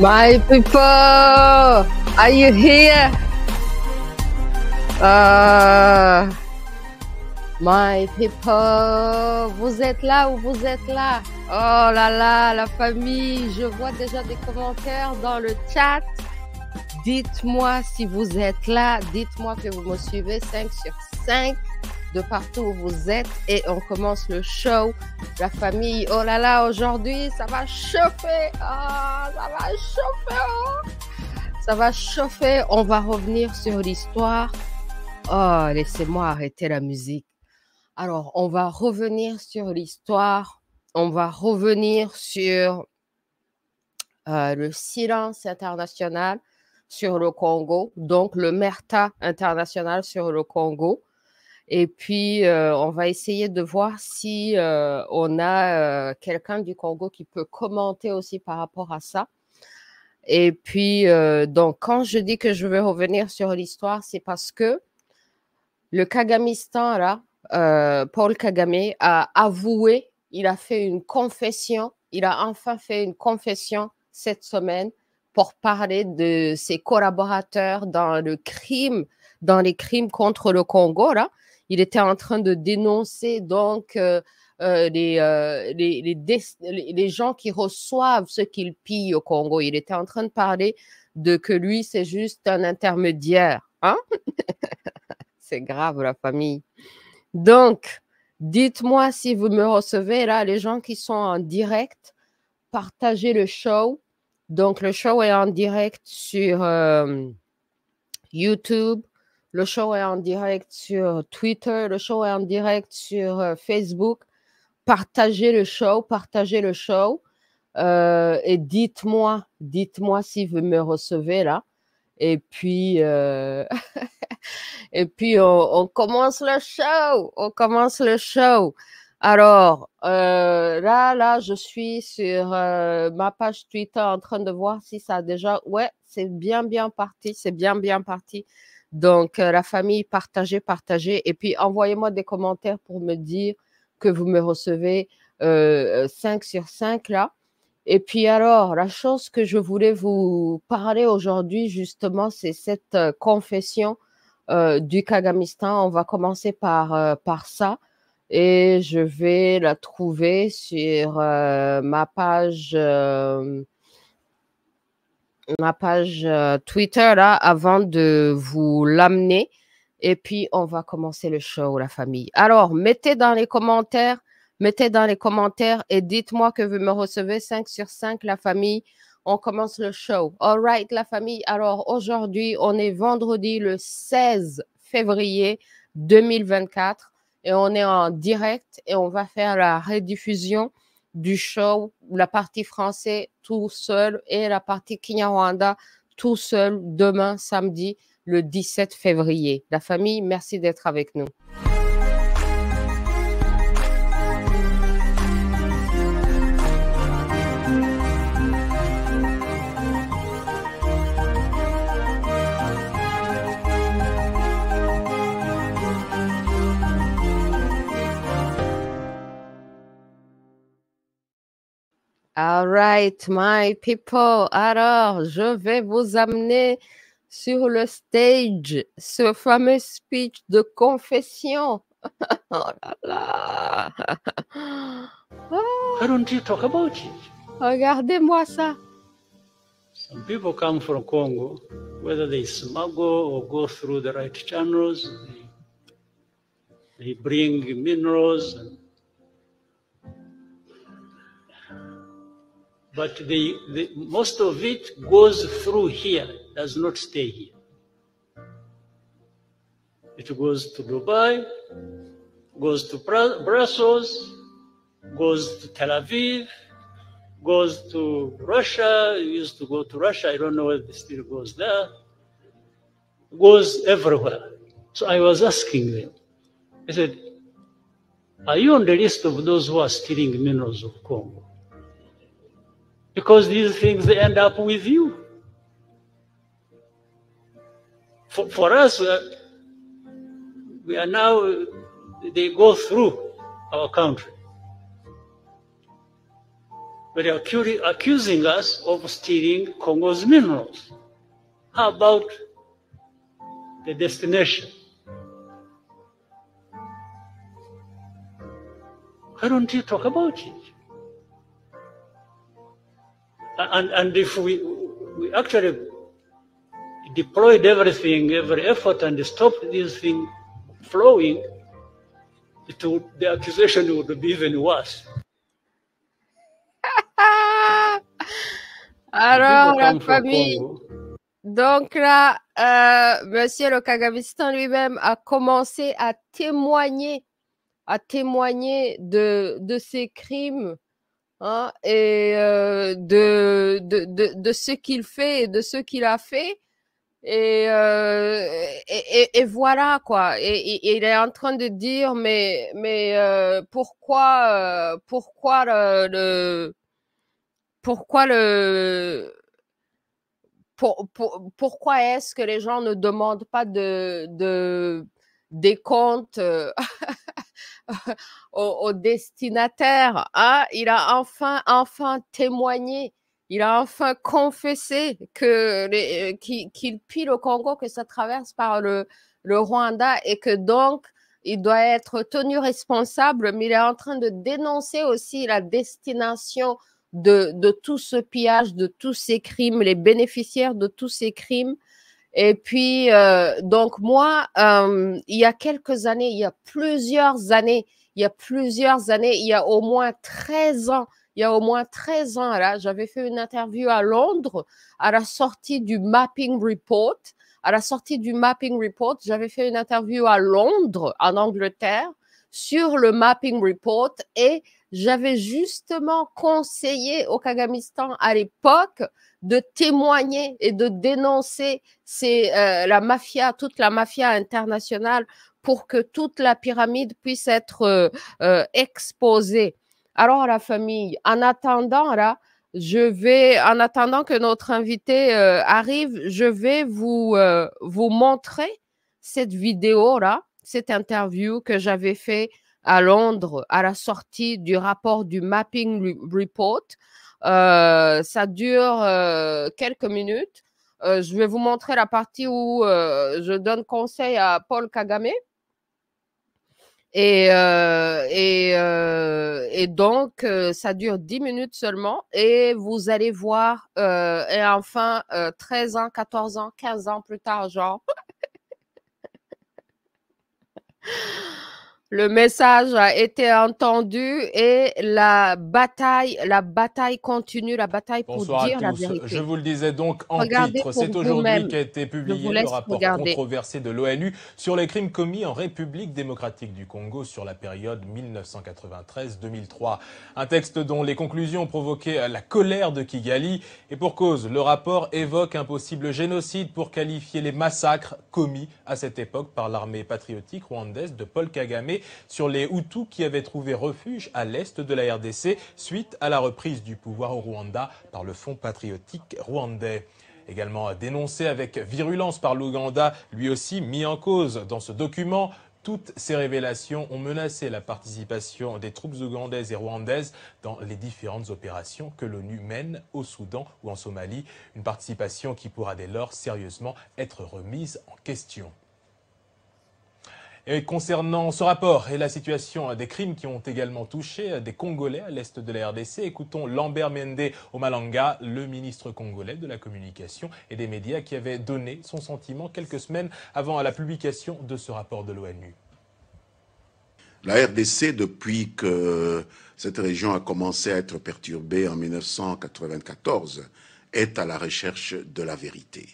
My people, are you here? My people, vous êtes là ou vous êtes là? Oh là là, la famille, je vois déjà des commentaires dans le chat. Dites-moi si vous êtes là, dites-moi que vous me suivez 5 sur 5 de partout où vous êtes et on commence le show. La famille, oh là là, aujourd'hui ça va chauffer, oh, ça va chauffer, oh. Ça va chauffer, on va revenir sur l'histoire. Oh, laissez-moi arrêter la musique. Alors, on va revenir sur l'histoire, on va revenir sur le silence international sur le Congo, donc le Merta international sur le Congo. Et puis, on va essayer de voir si on a quelqu'un du Congo qui peut commenter aussi par rapport à ça. Et puis, donc, quand je dis que je vais revenir sur l'histoire, c'est parce que le Kagamistan, là, Paul Kagame, a avoué, il a fait une confession, il a enfin fait une confession cette semaine pour parler de ses collaborateurs dans les crimes contre le Congo, là. Il était en train de dénoncer donc les gens qui reçoivent ce qu'ils pillent au Congo. Il était en train de parler de que lui, c'est juste un intermédiaire. Hein? C'est grave, la famille. Donc, dites-moi si vous me recevez, là, les gens qui sont en direct, partagez le show. Donc, le show est en direct sur YouTube. Le show est en direct sur Twitter, le show est en direct sur Facebook. Partagez le show et dites-moi si vous me recevez là. Et puis, et puis on commence le show. Alors, là, je suis sur ma page Twitter en train de voir si ça a déjà... Ouais, c'est bien parti. Donc, la famille, partagez. Et puis, envoyez-moi des commentaires pour me dire que vous me recevez 5 sur 5, là. Et puis alors, la chose que je voulais vous parler aujourd'hui, justement, c'est cette confession du Kagamistan. On va commencer par ça. Et je vais la trouver sur ma page Twitter, là, avant de vous l'amener. Et puis, on va commencer le show, la famille. Alors, mettez dans les commentaires et dites-moi que vous me recevez 5 sur 5, la famille. On commence le show. All right, la famille. Alors, aujourd'hui, on est vendredi le 16 février 2024 et on est en direct et on va faire la rediffusion du show, la partie français tout seul et la partie Kinyarwanda tout seul demain, samedi, le 17 février. La famille, merci d'être avec nous. All right, my people. Alors, je vais vous amener sur le stage, ce fameux speech de confession. Oh là là. Why don't you talk about it? Regardez-moi ça. Some people come from Congo, whether they smuggle or go through the right channels, they bring minerals, but most of it goes through here, does not stay here. It goes to Dubai, goes to Brussels, goes to Tel Aviv, goes to Russia. It used to go to Russia. I don't know whether it still goes there. Goes everywhere. So I was asking them, I said, are you on the list of those who are stealing minerals of Congo? Because these things, they end up with you. For us, we are now, they go through our country. But they're accusing us of stealing Congo's minerals. How about the destination? Why don't you talk about it? And if we actually deployed everything, every effort, and stopped this thing flowing, the accusation would be even worse. Alors, la famille. Donc là, Monsieur le Kagamistan lui-même a commencé à témoigner de ces crimes, hein, et de ce qu'il fait et de ce qu'il a fait. Et voilà quoi. Et il est en train de dire mais pourquoi est-ce que les gens ne demandent pas des comptes aux destinataires, hein? Il a enfin témoigné. Il a enfin confessé qu'il pille au Congo, que ça traverse par le Rwanda et que donc il doit être tenu responsable, mais il est en train de dénoncer aussi la destination de tout ce pillage, de tous ces crimes, les bénéficiaires de tous ces crimes. Et puis, donc moi, il y a quelques années, il y a plusieurs années, il y a au moins 13 ans, là, j'avais fait une interview à Londres à la sortie du Mapping Report. J'avais fait une interview à Londres, en Angleterre, sur le Mapping Report et j'avais justement conseillé au Kagamistan à l'époque de témoigner et de dénoncer toute la mafia internationale pour que toute la pyramide puisse être exposée. Alors la famille, en attendant que notre invité arrive, je vais vous montrer cette vidéo là, cette interview que j'avais fait à Londres à la sortie du rapport du Mapping Report. Ça dure quelques minutes. Je vais vous montrer la partie où je donne conseil à Paul Kagame. Et donc, ça dure 10 minutes seulement et vous allez voir, et enfin, 13 ans, 14 ans, 15 ans plus tard, genre, le message a été entendu et la bataille continue, la bataille pour Bonsoir dire à la tous. vérité. Je vous le disais donc en Regardez titre, c'est pour aujourd'hui vous-même. qu'a été Je publié vous le laisse rapport regarder. controversé de l'ONU sur les crimes commis en République démocratique du Congo sur la période 1993-2003. Un texte dont les conclusions ont provoqué la colère de Kigali. Et pour cause, le rapport évoque un possible génocide pour qualifier les massacres commis à cette époque par l'armée patriotique rwandaise de Paul Kagame sur les Hutus qui avaient trouvé refuge à l'est de la RDC suite à la reprise du pouvoir au Rwanda par le Fonds patriotique rwandais. Également dénoncé avec virulence par l'Ouganda, lui aussi mis en cause dans ce document. Toutes ces révélations ont menacé la participation des troupes ougandaises et rwandaises dans les différentes opérations que l'ONU mène au Soudan ou en Somalie. Une participation qui pourra dès lors sérieusement être remise en question. Et concernant ce rapport et la situation des crimes qui ont également touché des Congolais à l'est de la RDC, écoutons Lambert Mende Omalanga, le ministre congolais de la communication et des médias qui avait donné son sentiment quelques semaines avant la publication de ce rapport de l'ONU. La RDC, depuis que cette région a commencé à être perturbée en 1994, est à la recherche de la vérité.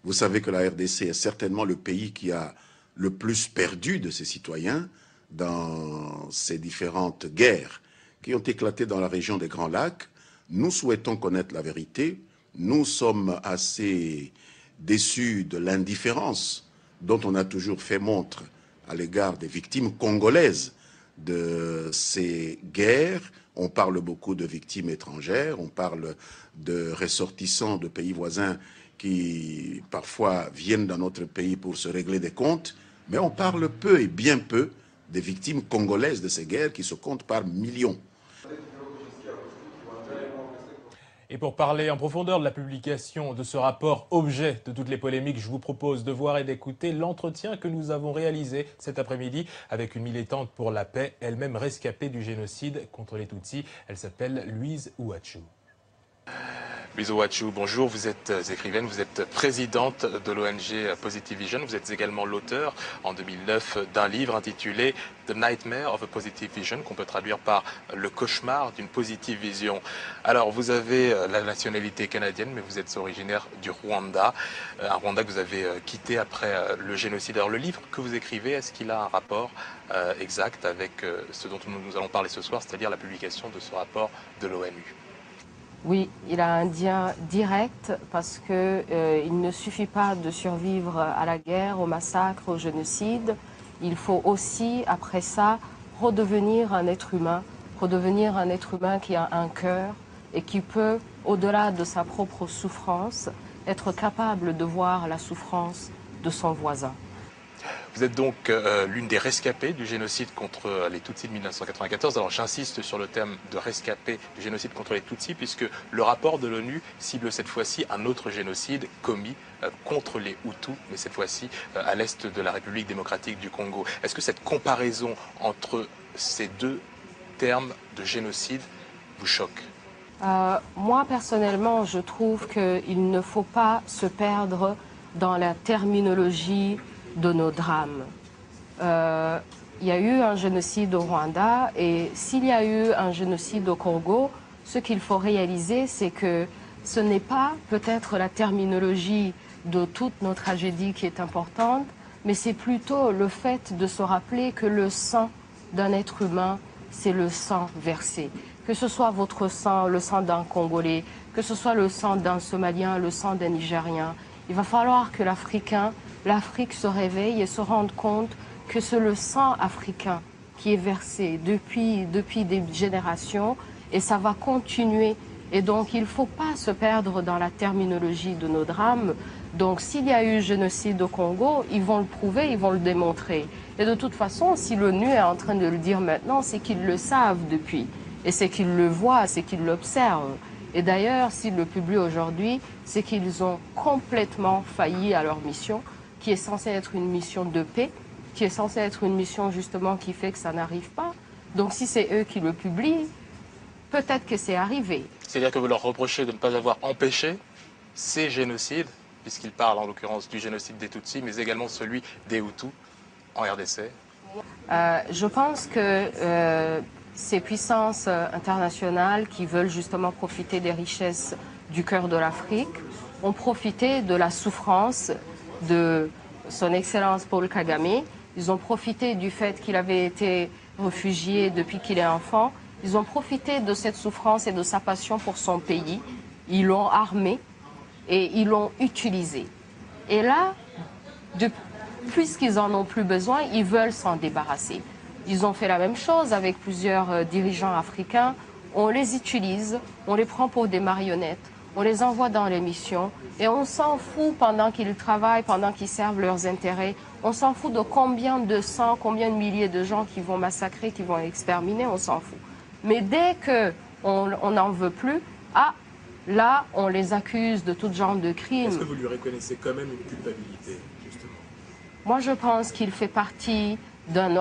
Vous savez que la RDC est certainement le pays qui a le plus perdu de ses citoyens dans ces différentes guerres qui ont éclaté dans la région des Grands Lacs. Nous souhaitons connaître la vérité. Nous sommes assez déçus de l'indifférence dont on a toujours fait montre à l'égard des victimes congolaises de ces guerres. On parle beaucoup de victimes étrangères, on parle de ressortissants de pays voisins qui parfois viennent dans notre pays pour se régler des comptes, mais on parle peu et bien peu des victimes congolaises de ces guerres qui se comptent par millions. Et pour parler en profondeur de la publication de ce rapport objet de toutes les polémiques, je vous propose de voir et d'écouter l'entretien que nous avons réalisé cet après-midi avec une militante pour la paix, elle-même rescapée du génocide contre les Tutsis. Elle s'appelle Louise Ouachou. Louise Ouachou, bonjour, vous êtes écrivaine, vous êtes présidente de l'ONG Positive Vision, vous êtes également l'auteur en 2009 d'un livre intitulé The Nightmare of a Positive Vision, qu'on peut traduire par le cauchemar d'une positive vision. Alors vous avez la nationalité canadienne, mais vous êtes originaire du Rwanda, un Rwanda que vous avez quitté après le génocide. Alors le livre que vous écrivez, est-ce qu'il a un rapport exact avec ce dont nous allons parler ce soir, c'est-à-dire la publication de ce rapport de l'ONU ? Oui, il a un lien direct parce que il ne suffit pas de survivre à la guerre, au massacre, au génocide. Il faut aussi, après ça, redevenir un être humain qui a un cœur et qui peut, au-delà de sa propre souffrance, être capable de voir la souffrance de son voisin. Vous êtes donc l'une des rescapées du génocide contre les Tutsis de 1994. Alors j'insiste sur le terme de rescapée du génocide contre les Tutsis puisque le rapport de l'ONU cible cette fois-ci un autre génocide commis contre les Hutus, mais cette fois-ci à l'est de la République démocratique du Congo. Est-ce que cette comparaison entre ces deux termes de génocide vous choque ? Moi, personnellement, je trouve qu'il ne faut pas se perdre dans la terminologie de nos drames. Il y a eu un génocide au Rwanda et s'il y a eu un génocide au Congo, ce qu'il faut réaliser, c'est que ce n'est pas peut-être la terminologie de toutes nos tragédies qui est importante, mais c'est plutôt le fait de se rappeler que le sang d'un être humain, c'est le sang versé. Que ce soit votre sang, le sang d'un Congolais, que ce soit le sang d'un Somalien, le sang d'un Nigérien, il va falloir que l'Afrique se réveille et se rende compte que c'est le sang africain qui est versé depuis des générations et ça va continuer. Et donc il ne faut pas se perdre dans la terminologie de nos drames. Donc s'il y a eu génocide au Congo, ils vont le prouver, ils vont le démontrer. Et de toute façon, si l'ONU est en train de le dire maintenant, c'est qu'ils le savent depuis. Et c'est qu'ils le voient, c'est qu'ils l'observent. Et d'ailleurs, s'ils le publient aujourd'hui, c'est qu'ils ont complètement failli à leur mission, qui est censée être une mission de paix, qui est censée être une mission justement qui fait que ça n'arrive pas. Donc si c'est eux qui le publient, peut-être que c'est arrivé. C'est-à-dire que vous leur reprochez de ne pas avoir empêché ces génocides, puisqu'ils parlent en l'occurrence du génocide des Tutsis, mais également celui des Hutus en RDC. Je pense que ces puissances internationales qui veulent justement profiter des richesses du cœur de l'Afrique ont profité de la souffrance de son Excellence Paul Kagame. Ils ont profité du fait qu'il avait été réfugié depuis qu'il est enfant. Ils ont profité de cette souffrance et de sa passion pour son pays. Ils l'ont armé et ils l'ont utilisé. Et là, puisqu'ils n'en ont plus besoin, ils veulent s'en débarrasser. Ils ont fait la même chose avec plusieurs dirigeants africains. On les utilise, on les prend pour des marionnettes, on les envoie dans les missions et on s'en fout pendant qu'ils travaillent, pendant qu'ils servent leurs intérêts. On s'en fout de combien de cents, combien de milliers de gens qui vont massacrer, qui vont exterminer, on s'en fout. Mais dès qu'on n'en veut plus, là, on les accuse de tout genre de crimes. Est-ce que vous lui reconnaissez quand même une culpabilité, justement ? Moi, je pense qu'il fait partie d'une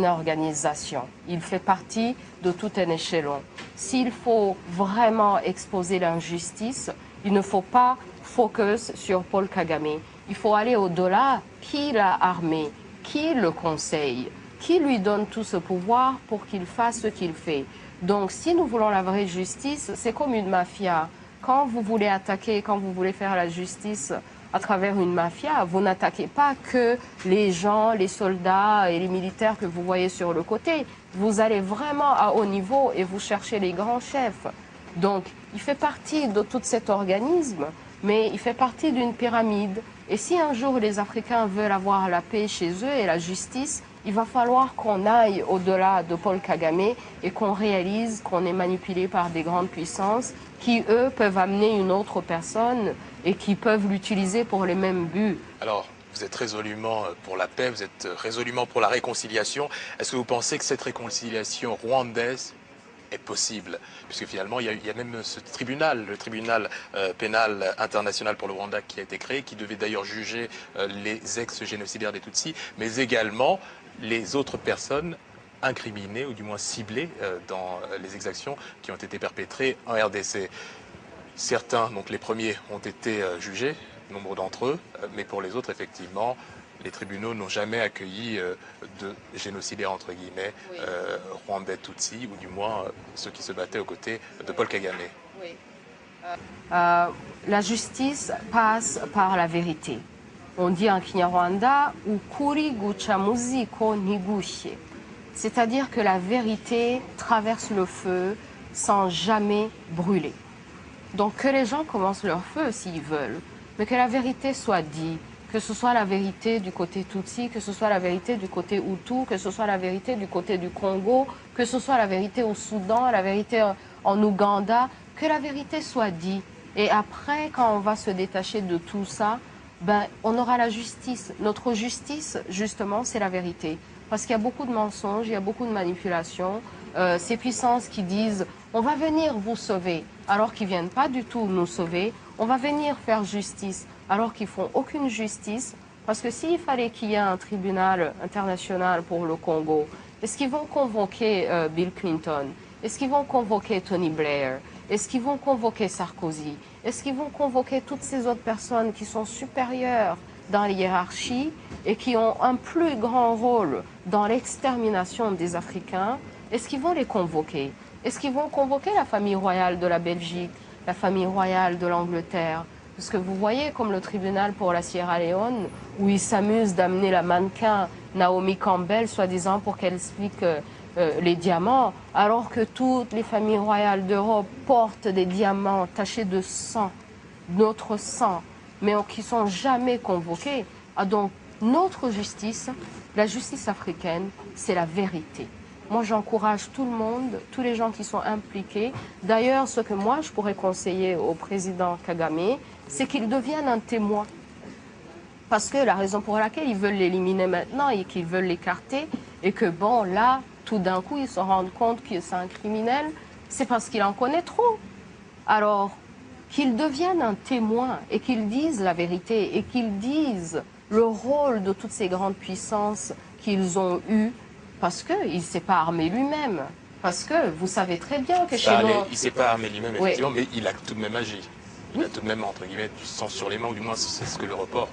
organisation. Il fait partie de tout un échelon. S'il faut vraiment exposer l'injustice, il ne faut pas focus sur Paul Kagame. Il faut aller au-delà. Qui l'a armé? Qui le conseille? Qui lui donne tout ce pouvoir pour qu'il fasse ce qu'il fait? Donc, si nous voulons la vraie justice, c'est comme une mafia. Quand vous voulez attaquer, quand vous voulez faire la justice à travers une mafia, vous n'attaquez pas que les gens, les soldats et les militaires que vous voyez sur le côté. Vous allez vraiment à haut niveau et vous cherchez les grands chefs. Donc, il fait partie de tout cet organisme, mais il fait partie d'une pyramide. Et si un jour les Africains veulent avoir la paix chez eux et la justice, il va falloir qu'on aille au-delà de Paul Kagame et qu'on réalise qu'on est manipulé par des grandes puissances qui, eux, peuvent amener une autre personne et qui peuvent l'utiliser pour les mêmes buts. Alors, vous êtes résolument pour la paix, vous êtes résolument pour la réconciliation. Est-ce que vous pensez que cette réconciliation rwandaise est possible, puisque finalement il y a même ce tribunal, le tribunal pénal international pour le Rwanda qui a été créé, qui devait d'ailleurs juger les ex-génocidaires des Tutsis, mais également les autres personnes incriminées ou du moins ciblées dans les exactions qui ont été perpétrées en RDC. Certains, donc les premiers, ont été jugés, nombre d'entre eux, mais pour les autres, effectivement, les tribunaux n'ont jamais accueilli de génocidaires, entre guillemets, oui. Rwandais Tutsi, ou du moins ceux qui se battaient aux côtés de Paul Kagame. Oui. La justice passe par la vérité. On dit en Kinyarwanda, ukuri guchamuzi ko ntigushye. C'est-à-dire que la vérité traverse le feu sans jamais brûler. Donc que les gens commencent leur feu s'ils veulent, mais que la vérité soit dite. Que ce soit la vérité du côté Tutsi, que ce soit la vérité du côté Hutu, que ce soit la vérité du côté du Congo, que ce soit la vérité au Soudan, la vérité en Ouganda, que la vérité soit dite. Et après, quand on va se détacher de tout ça, ben, on aura la justice. Notre justice, justement, c'est la vérité. Parce qu'il y a beaucoup de mensonges, il y a beaucoup de manipulations. Ces puissances qui disent « on va venir vous sauver », alors qu'ils ne viennent pas du tout nous sauver. On va venir faire justice, alors qu'ils ne font aucune justice. Parce que s'il fallait qu'il y ait un tribunal international pour le Congo, est-ce qu'ils vont convoquer Bill Clinton? Est-ce qu'ils vont convoquer Tony Blair? Est-ce qu'ils vont convoquer Sarkozy? Est-ce qu'ils vont convoquer toutes ces autres personnes qui sont supérieures dans les hiérarchies et qui ont un plus grand rôle dans l'extermination des Africains? Est-ce qu'ils vont les convoquer? Est-ce qu'ils vont convoquer la famille royale de la Belgique, la famille royale de l'Angleterre? Parce que vous voyez comme le tribunal pour la Sierra Leone, où ils s'amusent d'amener la mannequin Naomi Campbell, soi-disant pour qu'elle explique les diamants, alors que toutes les familles royales d'Europe portent des diamants tachés de sang, notre sang, mais qui ne sont jamais convoqués. Ah, donc notre justice, la justice africaine, c'est la vérité. Moi, j'encourage tout le monde, tous les gens qui sont impliqués. D'ailleurs, ce que moi, je pourrais conseiller au président Kagame, c'est qu'il devienne un témoin. Parce que la raison pour laquelle ils veulent l'éliminer maintenant et qu'ils veulent l'écarter, et que bon, là, tout d'un coup, ils se rendent compte que c'est un criminel, c'est parce qu'il en connaît trop. Alors, qu'il devienne un témoin et qu'il dise la vérité et qu'il dise le rôle de toutes ces grandes puissances qu'ils ont eues, parce qu'il ne s'est pas armé lui-même. Parce que vous savez très bien que chez nous... Il ne s'est pas armé lui-même, effectivement, oui. Mais il a tout de même agi. Il a tout de même, entre guillemets, du sang sur les mains, ou du moins c'est ce que le rapport,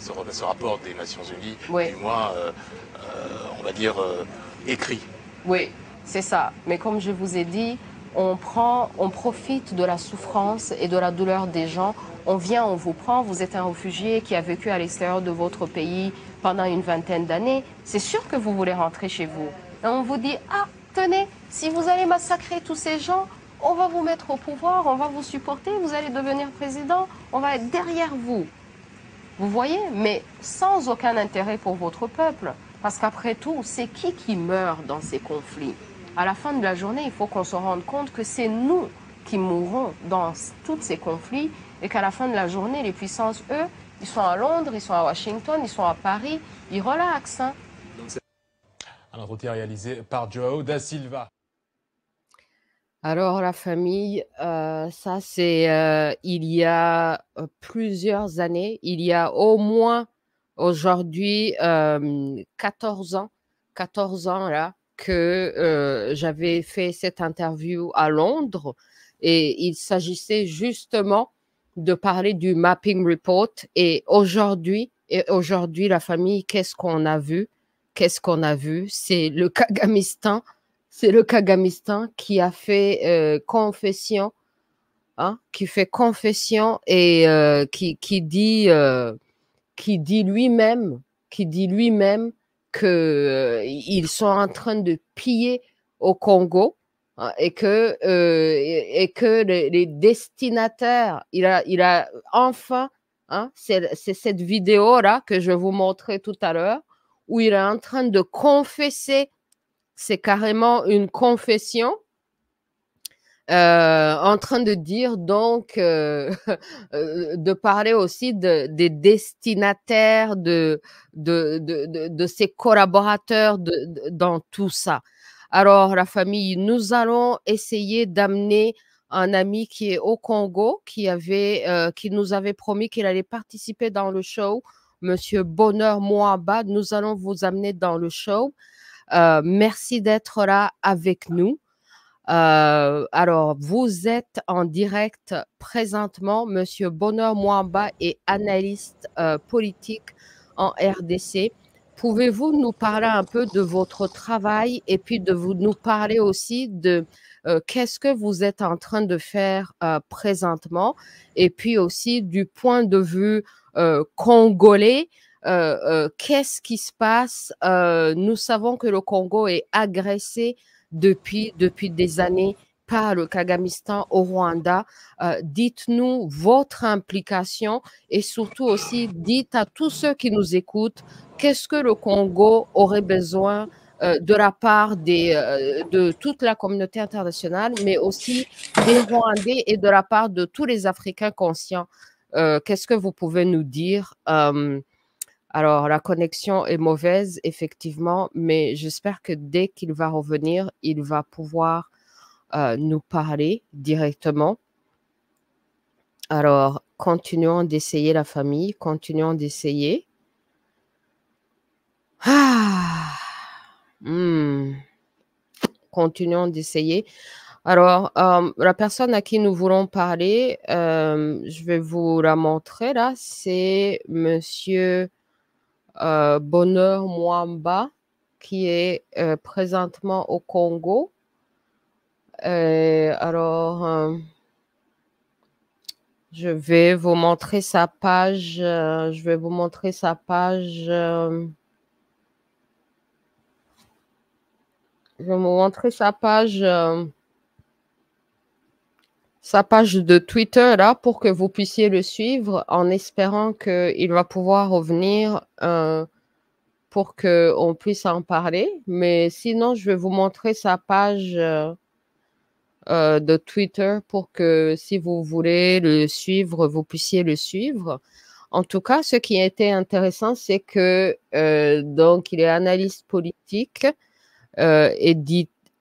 ce rapport des Nations Unies, oui. Du moins, on va dire, écrit. Oui, c'est ça. Mais comme je vous ai dit, on profite de la souffrance et de la douleur des gens. On vient, on vous prend, vous êtes un réfugié qui a vécu à l'extérieur de votre pays pendant une vingtaine d'années. C'est sûr que vous voulez rentrer chez vous. Et on vous dit, ah, tenez, si vous allez massacrer tous ces gens, on va vous mettre au pouvoir, on va vous supporter, vous allez devenir président, on va être derrière vous. Vous voyez, mais sans aucun intérêt pour votre peuple. Parce qu'après tout, c'est qui meurt dans ces conflits? À la fin de la journée, il faut qu'on se rende compte que c'est nous qui mourrons dans tous ces conflits et qu'à la fin de la journée, les puissances, eux, ils sont à Londres, ils sont à Washington, ils sont à Paris, ils relaxent. Hein. Un entretien réalisé par João da Silva. Alors la famille, ça c'est il y a plusieurs années, il y a au moins aujourd'hui 14 ans là, que j'avais fait cette interview à Londres et il s'agissait justement de parler du mapping report et aujourd'hui la famille, qu'est-ce qu'on a vu? C'est le Kagamistan. C'est le Kagamistan qui a fait confession, hein, qui fait confession et qui dit lui-même que ils sont en train de piller au Congo, hein, et que les destinataires, il a enfin, hein, c'est cette vidéo là que je vous montrais tout à l'heure où il est en train de confesser. C'est carrément une confession, en train de dire donc, de parler aussi des destinataires, de ses collaborateurs dans tout ça. Alors, la famille, nous allons essayer d'amener un ami qui est au Congo, qui nous avait promis qu'il allait participer dans le show, Monsieur Bonheur Mwamba. Nous allons vous amener dans le show. Merci d'être là avec nous. Alors, vous êtes en direct présentement. Monsieur Bonheur Mwamba est analyste politique en RDC. Pouvez-vous nous parler un peu de votre travail et puis nous parler aussi de qu'est-ce que vous êtes en train de faire présentement et puis aussi du point de vue congolais, qu'est-ce qui se passe? Nous savons que le Congo est agressé depuis des années par le Kagamistan au Rwanda. Dites-nous votre implication et surtout aussi dites à tous ceux qui nous écoutent qu'est-ce que le Congo aurait besoin de la part de toute la communauté internationale, mais aussi des Rwandais et de la part de tous les Africains conscients. Qu'est-ce que vous pouvez nous dire? Alors, la connexion est mauvaise, effectivement, mais j'espère que dès qu'il va revenir, il va pouvoir nous parler directement. Alors, continuons d'essayer la famille, continuons d'essayer. Continuons d'essayer. Alors, la personne à qui nous voulons parler, je vais vous la montrer là, c'est Monsieur Bonheur Mwamba, qui est présentement au Congo. Alors, je vais vous montrer sa page. Je vais vous montrer sa page. Je vais vous montrer sa page de Twitter là pour que vous puissiez le suivre en espérant qu'il va pouvoir revenir pour qu'on puisse en parler. Mais sinon, je vais vous montrer sa page de Twitter pour que si vous voulez le suivre, vous puissiez le suivre. En tout cas, ce qui a été intéressant, c'est que donc il est analyste politique,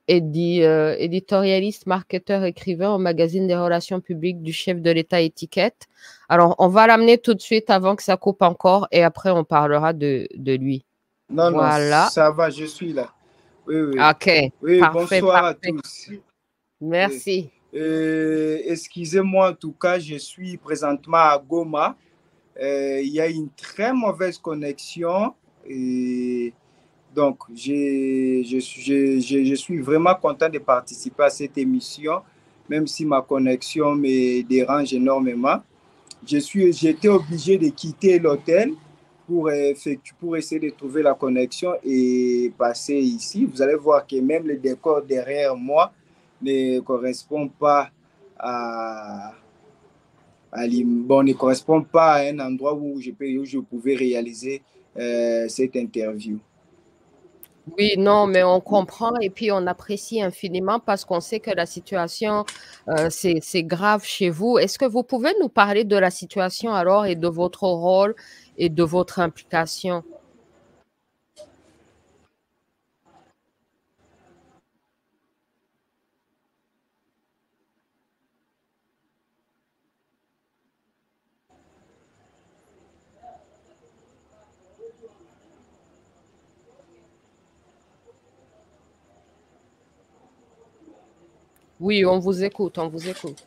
éditorialiste, marketeur, écrivain au magazine des relations publiques du chef de l'État Étiquette. Alors, on va l'amener tout de suite avant que ça coupe encore et après on parlera de lui. Non, voilà. Non, ça va, je suis là. Oui, oui. Ok, oui, parfait, bonsoir parfait. à tous. Merci. Excusez-moi, en tout cas, je suis présentement à Goma. Il y a une très mauvaise connexion. Et donc, je suis vraiment content de participer à cette émission, même si ma connexion me dérange énormément. J'étais obligé de quitter l'hôtel pour essayer de trouver la connexion et passer ici. Vous allez voir que même le décor derrière moi ne correspond pas ne correspond pas à un endroit où je pouvais réaliser cette interview. Oui, non, mais on comprend et puis on apprécie infiniment parce qu'on sait que la situation, c'est grave chez vous. Est-ce que vous pouvez nous parler de la situation alors et de votre rôle et de votre implication? Oui, on vous écoute, on vous écoute.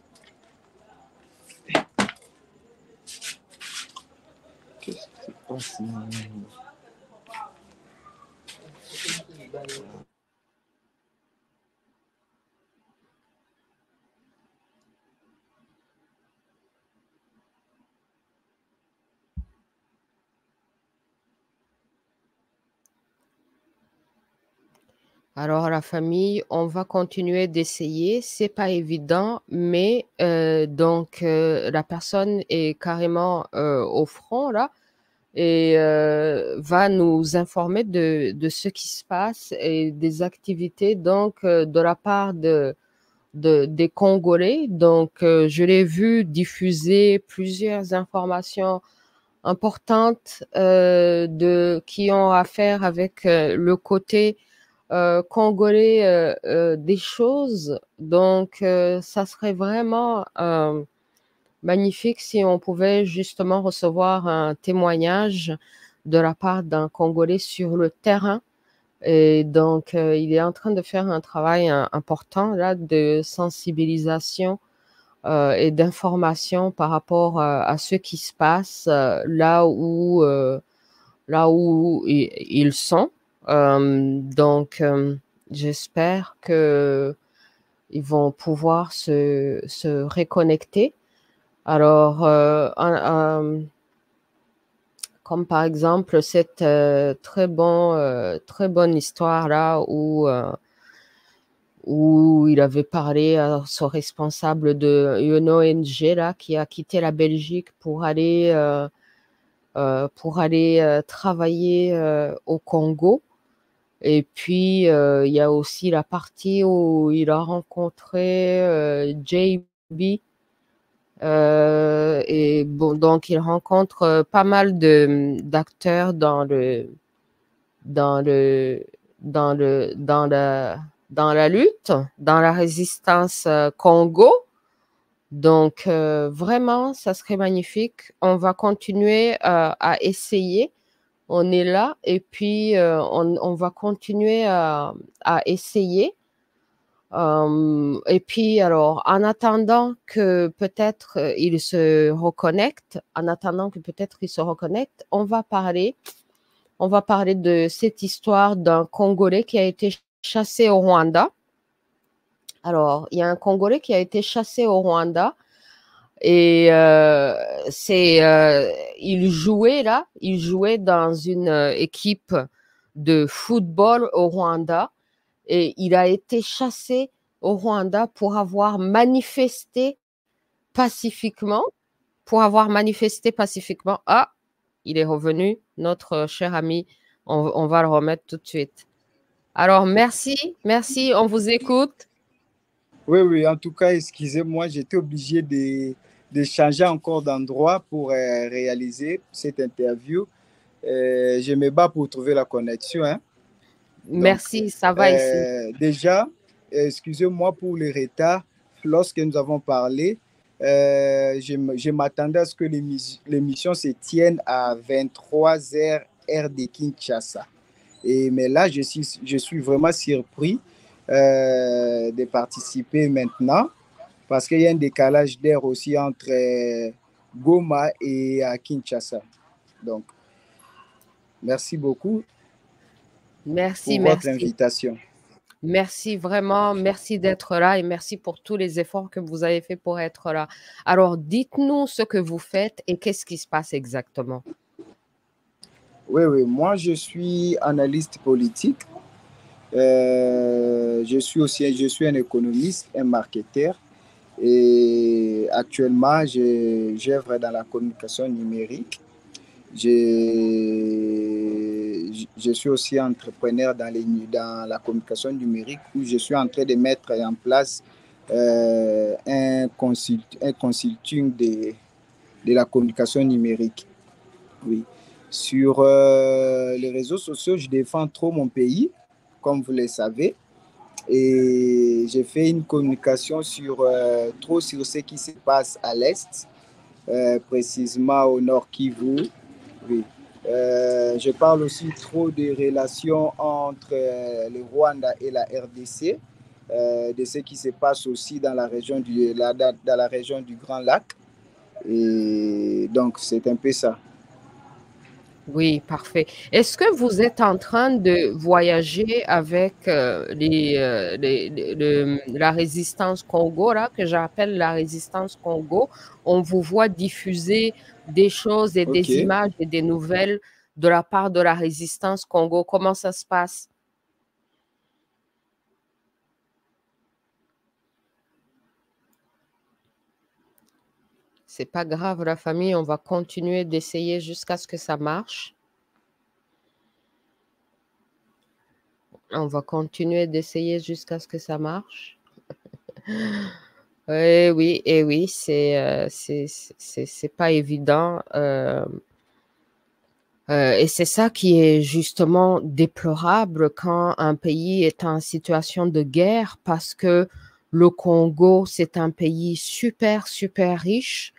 Qu'est-ce qui se passe? Alors, la famille, on va continuer d'essayer. C'est pas évident, mais donc la personne est carrément au front là et va nous informer de ce qui se passe et des activités donc de la part des Congolais. Donc, je l'ai vu diffuser plusieurs informations importantes qui ont affaire avec le côté congolais des choses. Donc, ça serait vraiment magnifique si on pouvait justement recevoir un témoignage de la part d'un Congolais sur le terrain. Et donc, il est en train de faire un travail important là de sensibilisation et d'information par rapport à ce qui se passe là où ils sont. Donc, j'espère que ils vont pouvoir se reconnecter. Alors, comme par exemple cette très bonne histoire là où il avait parlé à son responsable d'une ONG là qui a quitté la Belgique pour aller travailler au Congo. Et puis, il y a aussi la partie où il a rencontré JB. Et bon, donc, il rencontre pas mal d'acteurs dans la lutte, dans la résistance Congo. Donc, vraiment, ça serait magnifique. On va continuer à essayer. On est là et puis on va continuer à essayer. Et puis, alors, en attendant que peut-être il se reconnecte, on va parler de cette histoire d'un Congolais qui a été chassé au Rwanda. Alors, il y a un Congolais qui a été chassé au Rwanda et il jouait dans une équipe de football au Rwanda et il a été chassé au Rwanda pour avoir manifesté pacifiquement. Ah, il est revenu, notre cher ami. On va le remettre tout de suite. Alors, merci, on vous écoute. Oui, en tout cas, excusez-moi, j'étais obligé de changer encore d'endroit pour réaliser cette interview. Je me bats pour trouver la connexion. Hein. Merci, donc, ça va ici. Déjà, excusez-moi pour le retard. Lorsque nous avons parlé, je m'attendais à ce que l'émission se tienne à 23h heure de Kinshasa. Mais là, je suis vraiment surpris de participer maintenant parce qu'il y a un décalage d'air aussi entre Goma et Kinshasa. Donc, merci beaucoup pour votre invitation. Merci vraiment, merci d'être là et merci pour tous les efforts que vous avez fait pour être là. Alors, dites-nous ce que vous faites et qu'est-ce qui se passe exactement. Oui, moi je suis analyste politique. Je suis un économiste, un marketeur et actuellement j'œuvre dans la communication numérique. Je suis aussi entrepreneur dans la communication numérique où je suis en train de mettre en place un consulting de la communication numérique. Oui. Sur les réseaux sociaux, je défends trop mon pays, comme vous le savez. Et j'ai fait une communication trop sur ce qui se passe à l'Est, précisément au Nord Kivu. Oui. Je parle aussi trop des relations entre le Rwanda et la RDC, de ce qui se passe aussi dans la région du Grand Lac. Et donc, c'est un peu ça. Oui, parfait. Est-ce que vous êtes en train de voyager avec la résistance Congo, là, que j'appelle la résistance Congo? On vous voit diffuser des choses et des images et des nouvelles de la part de la résistance Congo. Comment ça se passe? C'est pas grave, la famille, on va continuer d'essayer jusqu'à ce que ça marche. On va continuer d'essayer jusqu'à ce que ça marche. Oui, c'est pas évident. Et c'est ça qui est justement déplorable quand un pays est en situation de guerre, parce que le Congo, c'est un pays super, super riche.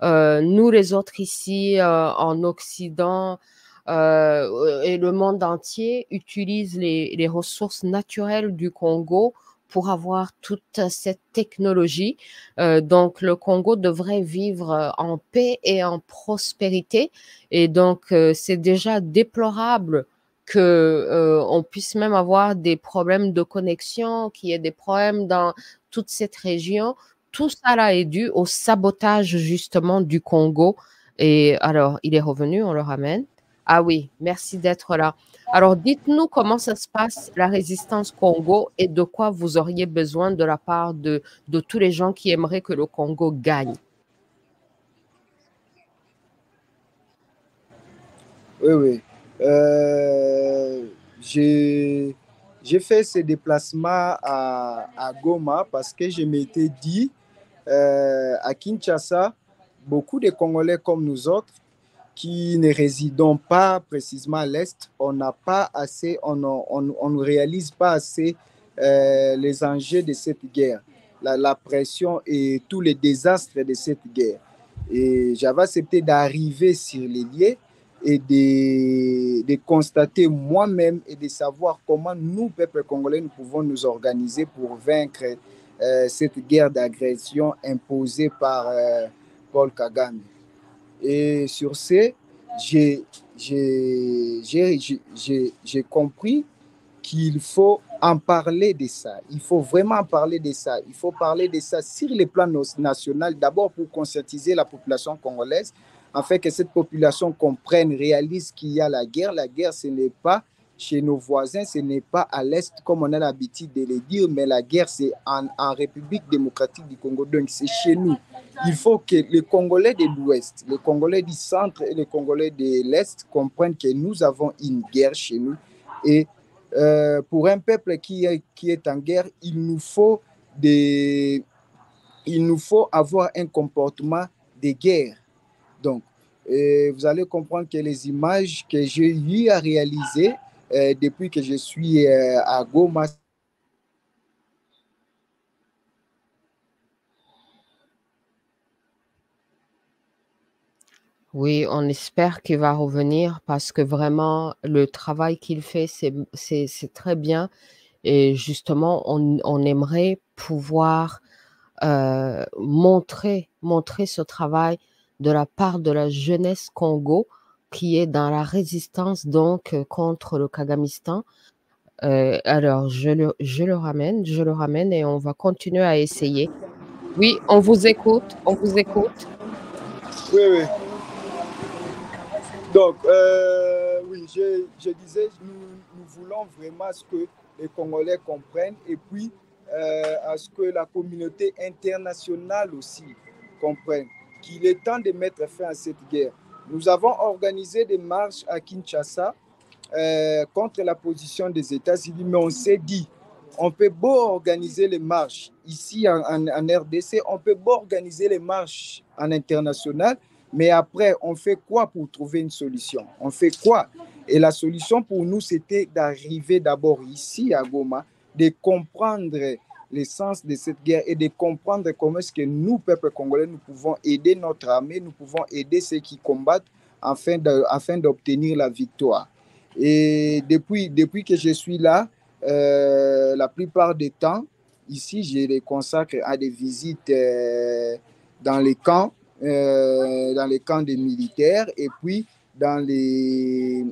Nous, les autres ici en Occident et le monde entier utilisent les ressources naturelles du Congo pour avoir toute cette technologie. Donc, le Congo devrait vivre en paix et en prospérité. Et donc, c'est déjà déplorable que on puisse même avoir des problèmes de connexion, qu'il y ait des problèmes dans toute cette région. Tout ça là est dû au sabotage justement du Congo. Et alors, il est revenu, on le ramène. Ah oui, merci d'être là. Alors, dites-nous comment ça se passe, la résistance Congo, et de quoi vous auriez besoin de la part de tous les gens qui aimeraient que le Congo gagne. Oui, oui. J'ai fait ce déplacement à Goma parce que je m'étais dit, à Kinshasa, beaucoup de Congolais comme nous autres qui ne résidons pas précisément à l'Est, on n'a pas assez, on ne réalise pas assez les enjeux de cette guerre, la pression et tous les désastres de cette guerre. Et j'avais accepté d'arriver sur les lieux et de constater moi-même et de savoir comment nous, peuple congolais, nous pouvons nous organiser pour vaincre cette guerre d'agression imposée par Paul Kagame. Et sur ce, j'ai compris qu'il faut en parler de ça. Il faut vraiment en parler de ça. Il faut parler de ça sur le plan national, d'abord pour conscientiser la population congolaise, afin que cette population comprenne, réalise qu'il y a la guerre. La guerre, ce n'est pas chez nos voisins, ce n'est pas à l'Est comme on a l'habitude de le dire, mais la guerre, c'est en République démocratique du Congo, donc c'est chez nous. Il faut que les Congolais de l'Ouest, les Congolais du Centre et les Congolais de l'Est comprennent que nous avons une guerre chez nous. Et pour un peuple qui est en guerre, il nous faut avoir un comportement de guerre. Donc, vous allez comprendre que les images que j'ai eu à réaliser depuis que je suis à Goma. Oui, on espère qu'il va revenir parce que vraiment, le travail qu'il fait, c'est très bien. Et justement, on aimerait pouvoir montrer ce travail de la part de la jeunesse Congo qui est dans la résistance donc contre le Kagamistan. Alors, je le ramène et on va continuer à essayer. Oui, on vous écoute. Oui, oui. Donc, oui, je disais, nous voulons vraiment ce que les Congolais comprennent et puis à ce que la communauté internationale aussi comprenne qu'il est temps de mettre fin à cette guerre. Nous avons organisé des marches à Kinshasa contre la position des États-Unis, mais on s'est dit, on peut beau organiser les marches ici en RDC, on peut beau organiser les marches en international, mais après, on fait quoi pour trouver une solution? On fait quoi? Et la solution pour nous, c'était d'arriver d'abord ici à Goma, de comprendre l'essence de cette guerre et de comprendre comment est-ce que nous, peuple congolais, nous pouvons aider notre armée, nous pouvons aider ceux qui combattent afin d'obtenir la victoire. Et depuis que je suis là, la plupart du temps, ici, je les consacre à des visites dans les camps des militaires et puis dans les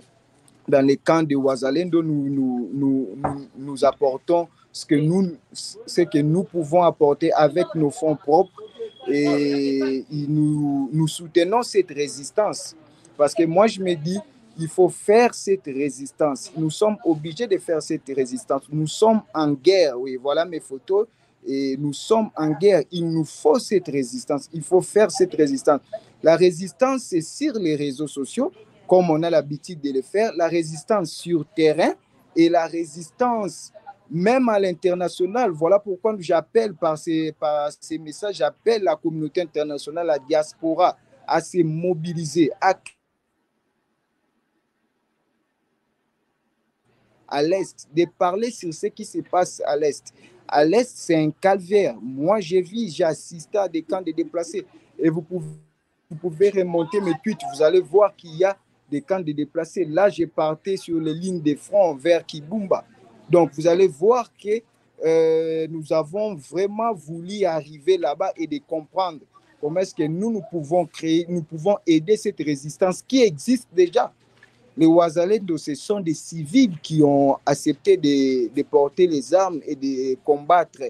camps de Ouazalendo, nous apportons ce que nous pouvons apporter avec nos fonds propres et nous soutenons cette résistance. Parce que moi, je me dis, il faut faire cette résistance. Nous sommes obligés de faire cette résistance. Nous sommes en guerre. Oui, voilà mes photos. Et nous sommes en guerre. Il nous faut cette résistance. Il faut faire cette résistance. La résistance, c'est sur les réseaux sociaux, comme on a l'habitude de le faire. La résistance sur terrain et la résistance même à l'international. Voilà pourquoi j'appelle par ces messages, j'appelle la communauté internationale, la diaspora, à se mobiliser, à à l'Est, de parler sur ce qui se passe à l'Est. À l'Est, c'est un calvaire. Moi, j'ai assisté à des camps de déplacés. Et vous pouvez remonter mes tweets, vous allez voir qu'il y a des camps de déplacés. Là, j'ai parté sur les lignes de front vers Kibumba. Donc, vous allez voir que nous avons vraiment voulu arriver là-bas et de comprendre comment est-ce que nous pouvons créer, nous pouvons aider cette résistance qui existe déjà. Les Wazalendo, ce sont des civils qui ont accepté de porter les armes et de combattre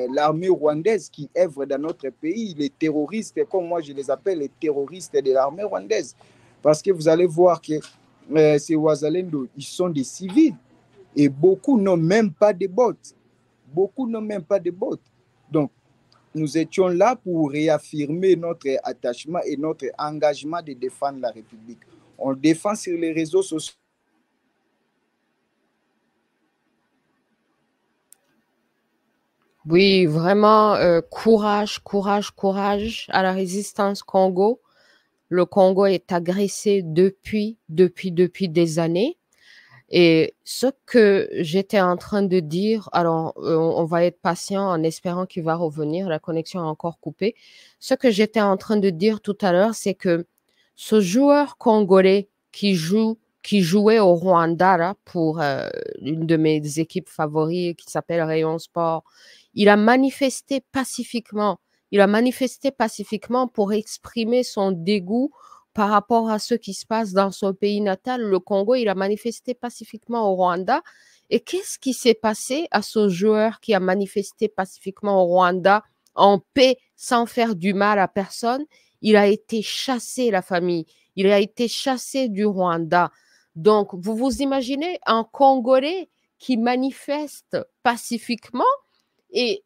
l'armée rwandaise qui œuvre dans notre pays, les terroristes, comme moi je les appelle, les terroristes de l'armée rwandaise. Parce que vous allez voir que ces Wazalendo, ils sont des civils et beaucoup n'ont même pas de bottes. Beaucoup n'ont même pas de bottes. Donc, nous étions là pour réaffirmer notre attachement et notre engagement de défendre la République. On le défend sur les réseaux sociaux. Oui, vraiment, courage à la résistance Congo. Le Congo est agressé depuis des années. Et ce que j'étais en train de dire, alors on va être patient en espérant qu'il va revenir, la connexion est encore coupée. Ce que j'étais en train de dire tout à l'heure, c'est que ce joueur congolais qui jouait au Rwanda là, pour une de mes équipes favorites qui s'appelle Rayon Sport, il a manifesté pacifiquement pour exprimer son dégoût par rapport à ce qui se passe dans son pays natal, le Congo. Il a manifesté pacifiquement au Rwanda. Et qu'est-ce qui s'est passé à ce joueur qui a manifesté pacifiquement au Rwanda en paix, sans faire du mal à personne? Il a été chassé, la famille. Il a été chassé du Rwanda. Donc, vous vous imaginez un Congolais qui manifeste pacifiquement et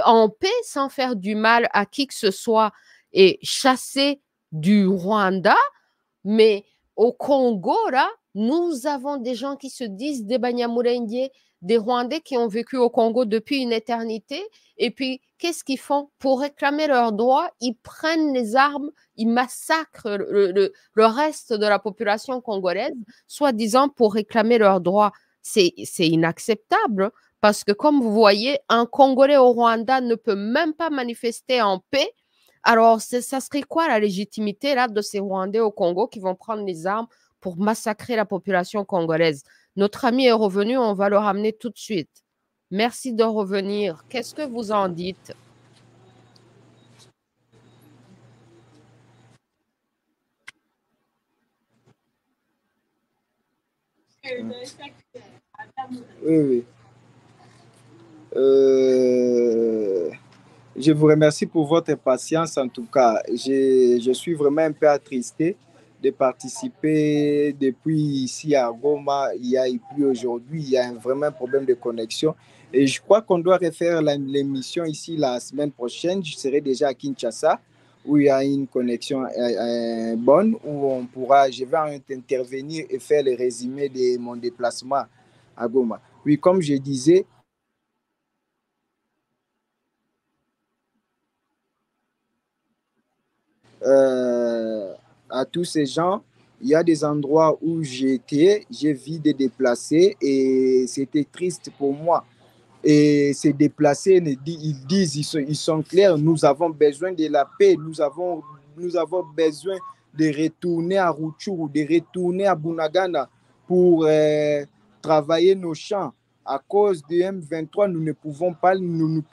en paix, sans faire du mal à qui que ce soit, et chassé du Rwanda, mais au Congo, là, nous avons des gens qui se disent des Banyamulenge, des Rwandais qui ont vécu au Congo depuis une éternité, et puis qu'est-ce qu'ils font pour réclamer leurs droits? Ils prennent les armes, ils massacrent le reste de la population congolaise, soi-disant pour réclamer leurs droits. C'est inacceptable, parce que comme vous voyez, un Congolais au Rwanda ne peut même pas manifester en paix. Alors, ça serait quoi la légitimité là, de ces Rwandais au Congo qui vont prendre les armes pour massacrer la population congolaise? Notre ami est revenu, on va le ramener tout de suite. Merci de revenir. Qu'est-ce que vous en dites? Oui. Je vous remercie pour votre patience. En tout cas, je suis vraiment un peu attristé de participer depuis ici à Goma. Il y a plus aujourd'hui, il y a vraiment un problème de connexion. Et je crois qu'on doit refaire l'émission ici la semaine prochaine. Je serai déjà à Kinshasa, où il y a une connexion bonne, où je vais intervenir et faire le résumé de mon déplacement à Goma. Oui, comme je disais, à tous ces gens, il y a des endroits où j'ai vu des déplacés et c'était triste pour moi. Et ces déplacés, ils disent, ils sont clairs, nous avons besoin de la paix, nous avons besoin de retourner à Rutshuru, de retourner à Bunagana pour travailler nos champs. À cause de M23, nous ne pouvons pas, nous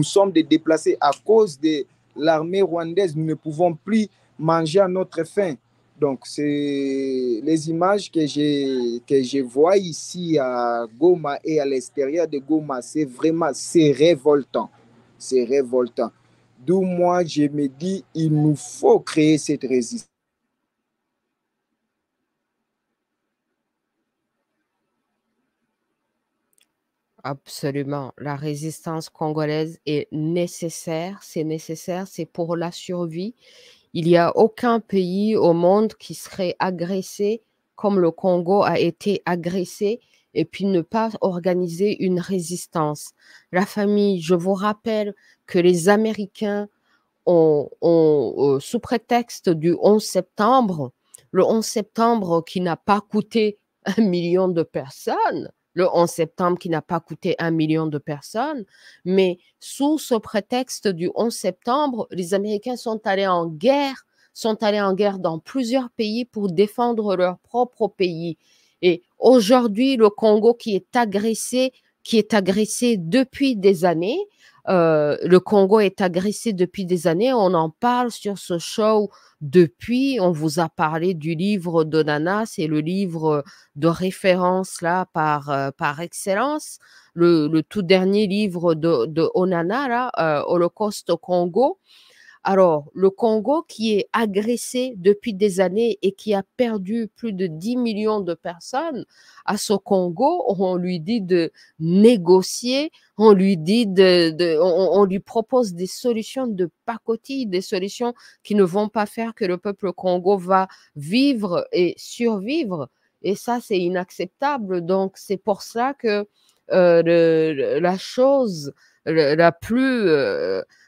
sommes des déplacés. À cause de l'armée rwandaise, nous ne pouvons plus manger à notre faim. Donc, c'est les images que je vois ici à Goma et à l'extérieur de Goma, c'est révoltant. C'est révoltant. D'où moi, je me dis, il nous faut créer cette résistance. Absolument. La résistance congolaise est nécessaire. C'est pour la survie. Il n'y a aucun pays au monde qui serait agressé comme le Congo a été agressé et puis ne pas organiser une résistance. La famille, je vous rappelle que les Américains ont sous prétexte du 11 septembre, le 11 septembre qui n'a pas coûté 1 million de personnes, le 11 septembre qui n'a pas coûté 1 million de personnes, mais sous ce prétexte du 11 septembre, les Américains sont allés en guerre dans plusieurs pays pour défendre leur propre pays. Et aujourd'hui, le Congo qui est agressé depuis des années, le Congo est agressé depuis des années, on en parle sur ce show depuis, on vous a parlé du livre d'Onana, c'est le livre de référence là par excellence, le tout dernier livre de Onana, là, Holocauste au Congo. Alors, le Congo qui est agressé depuis des années et qui a perdu plus de 10 millions de personnes, à ce Congo, on lui dit de négocier, on lui dit on lui propose des solutions de pacotille, des solutions qui ne vont pas faire que le peuple Congo va vivre et survivre. Et ça, c'est inacceptable. Donc, c'est pour ça que la chose la plus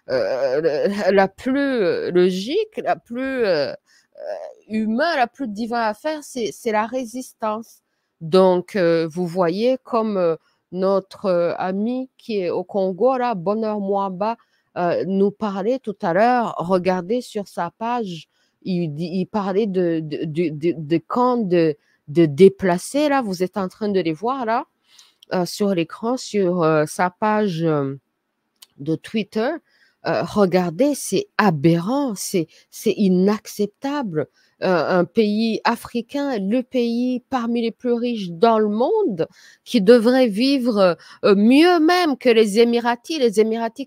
la plus logique, la plus humaine, la plus divine à faire, c'est la résistance. Donc, vous voyez comme notre ami qui est au Congo, là, Bonheur Mwamba, nous parlait tout à l'heure. Regardez sur sa page, il parlait de camps de déplacés, là, vous êtes en train de les voir, là, sur l'écran, sur sa page de Twitter. Regardez, c'est aberrant, c'est inacceptable. Un pays africain, le pays parmi les plus riches dans le monde, qui devrait vivre mieux même que les Émiratis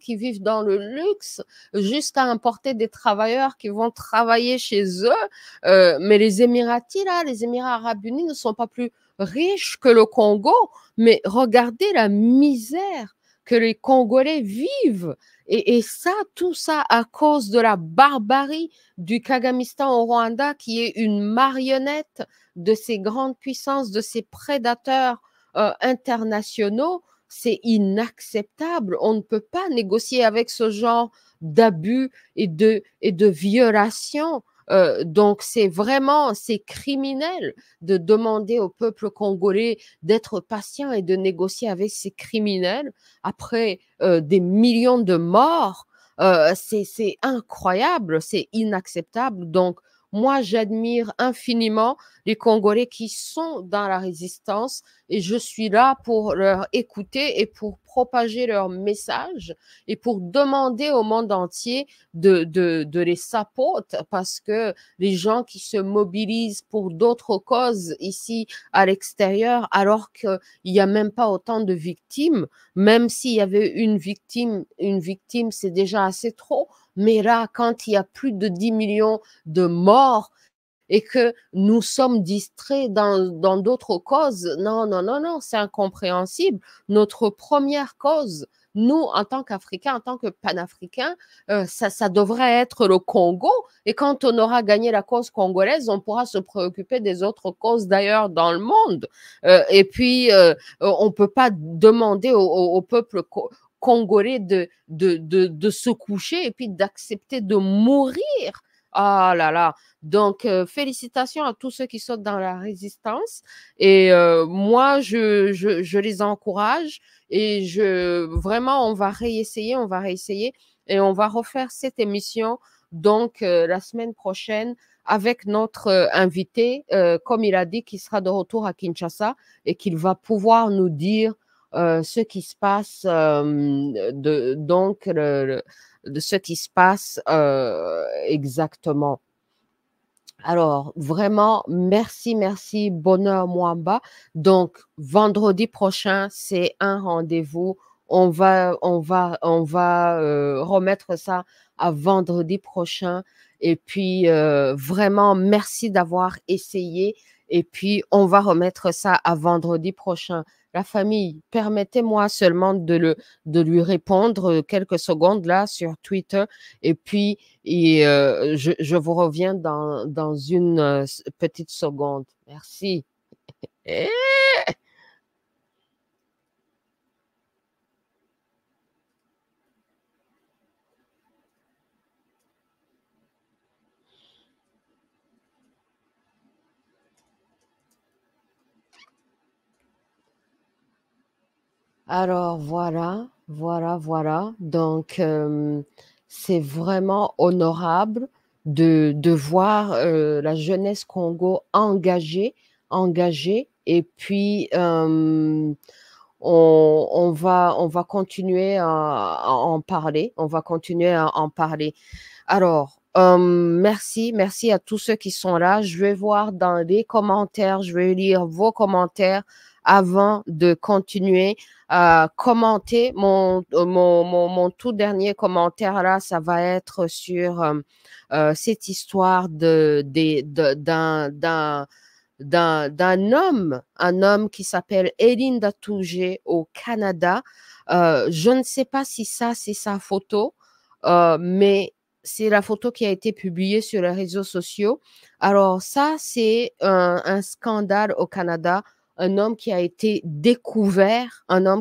qui vivent dans le luxe, jusqu'à importer des travailleurs qui vont travailler chez eux. Mais les Émiratis, là, les Émirats arabes unis ne sont pas plus riches que le Congo, mais regardez la misère que les Congolais vivent. Et ça, tout ça à cause de la barbarie du Kagamistan au Rwanda, qui est une marionnette de ces grandes puissances, de ces prédateurs internationaux. C'est inacceptable. On ne peut pas négocier avec ce genre d'abus et de violations. Donc, c'est criminel de demander au peuple congolais d'être patient et de négocier avec ces criminels après des millions de morts. C'est incroyable, c'est inacceptable. Donc, moi, j'admire infiniment les Congolais qui sont dans la résistance et je suis là pour leur écouter et pour propager leur message et pour demander au monde entier de les supporter, parce que les gens qui se mobilisent pour d'autres causes ici à l'extérieur, alors qu'il n'y a même pas autant de victimes, même s'il y avait une victime, c'est déjà assez trop. Mais là, quand il y a plus de 10 millions de morts et que nous sommes distraits dans d'autres causes, non, non, non, non, c'est incompréhensible. Notre première cause, nous, en tant qu'Africains, en tant que panafricains, ça devrait être le Congo. Et quand on aura gagné la cause congolaise, on pourra se préoccuper des autres causes d'ailleurs dans le monde. Et puis, on ne peut pas demander au peuple congolais de se coucher et puis d'accepter de mourir. Ah là là. Donc, félicitations à tous ceux qui sont dans la résistance. Et moi, je les encourage. Et vraiment, on va réessayer et on va refaire cette émission donc la semaine prochaine avec notre invité, comme il a dit, qui sera de retour à Kinshasa et qu'il va pouvoir nous dire ce qui se passe de ce qui se passe exactement. Alors, vraiment, merci, Bonheur Mwamba. Donc, vendredi prochain, c'est un rendez-vous. On va remettre ça à vendredi prochain. Et puis, vraiment, merci d'avoir essayé. Et puis, on va remettre ça à vendredi prochain. La famille, permettez-moi seulement de lui répondre quelques secondes là sur Twitter. Et puis, je vous reviens dans une petite seconde. Merci. Alors voilà, voilà. Donc c'est vraiment honorable de voir la jeunesse Congo engagée, et puis on va continuer à en parler, Alors, merci à tous ceux qui sont là. Je vais voir dans les commentaires, je vais lire vos commentaires avant de continuer à commenter. Mon tout dernier commentaire là, ça va être sur cette histoire d'un homme, un homme qui s'appelle Elinda Toujé au Canada. Je ne sais pas si ça, c'est sa photo, mais c'est la photo qui a été publiée sur les réseaux sociaux. Alors ça, c'est un scandale au Canada, un homme qui a été découvert en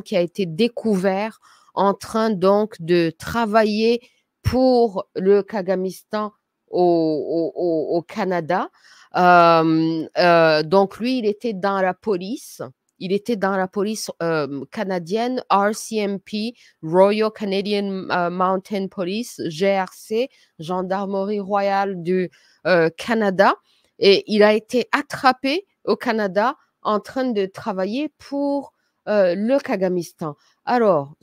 train donc de travailler pour le Kagamistan au Canada. Donc lui, il était dans la police. Canadienne, RCMP, Royal Canadian Mountain Police, GRC, Gendarmerie royale du Canada. Et il a été attrapé au Canada en train de travailler pour le Kagamistan. Alors,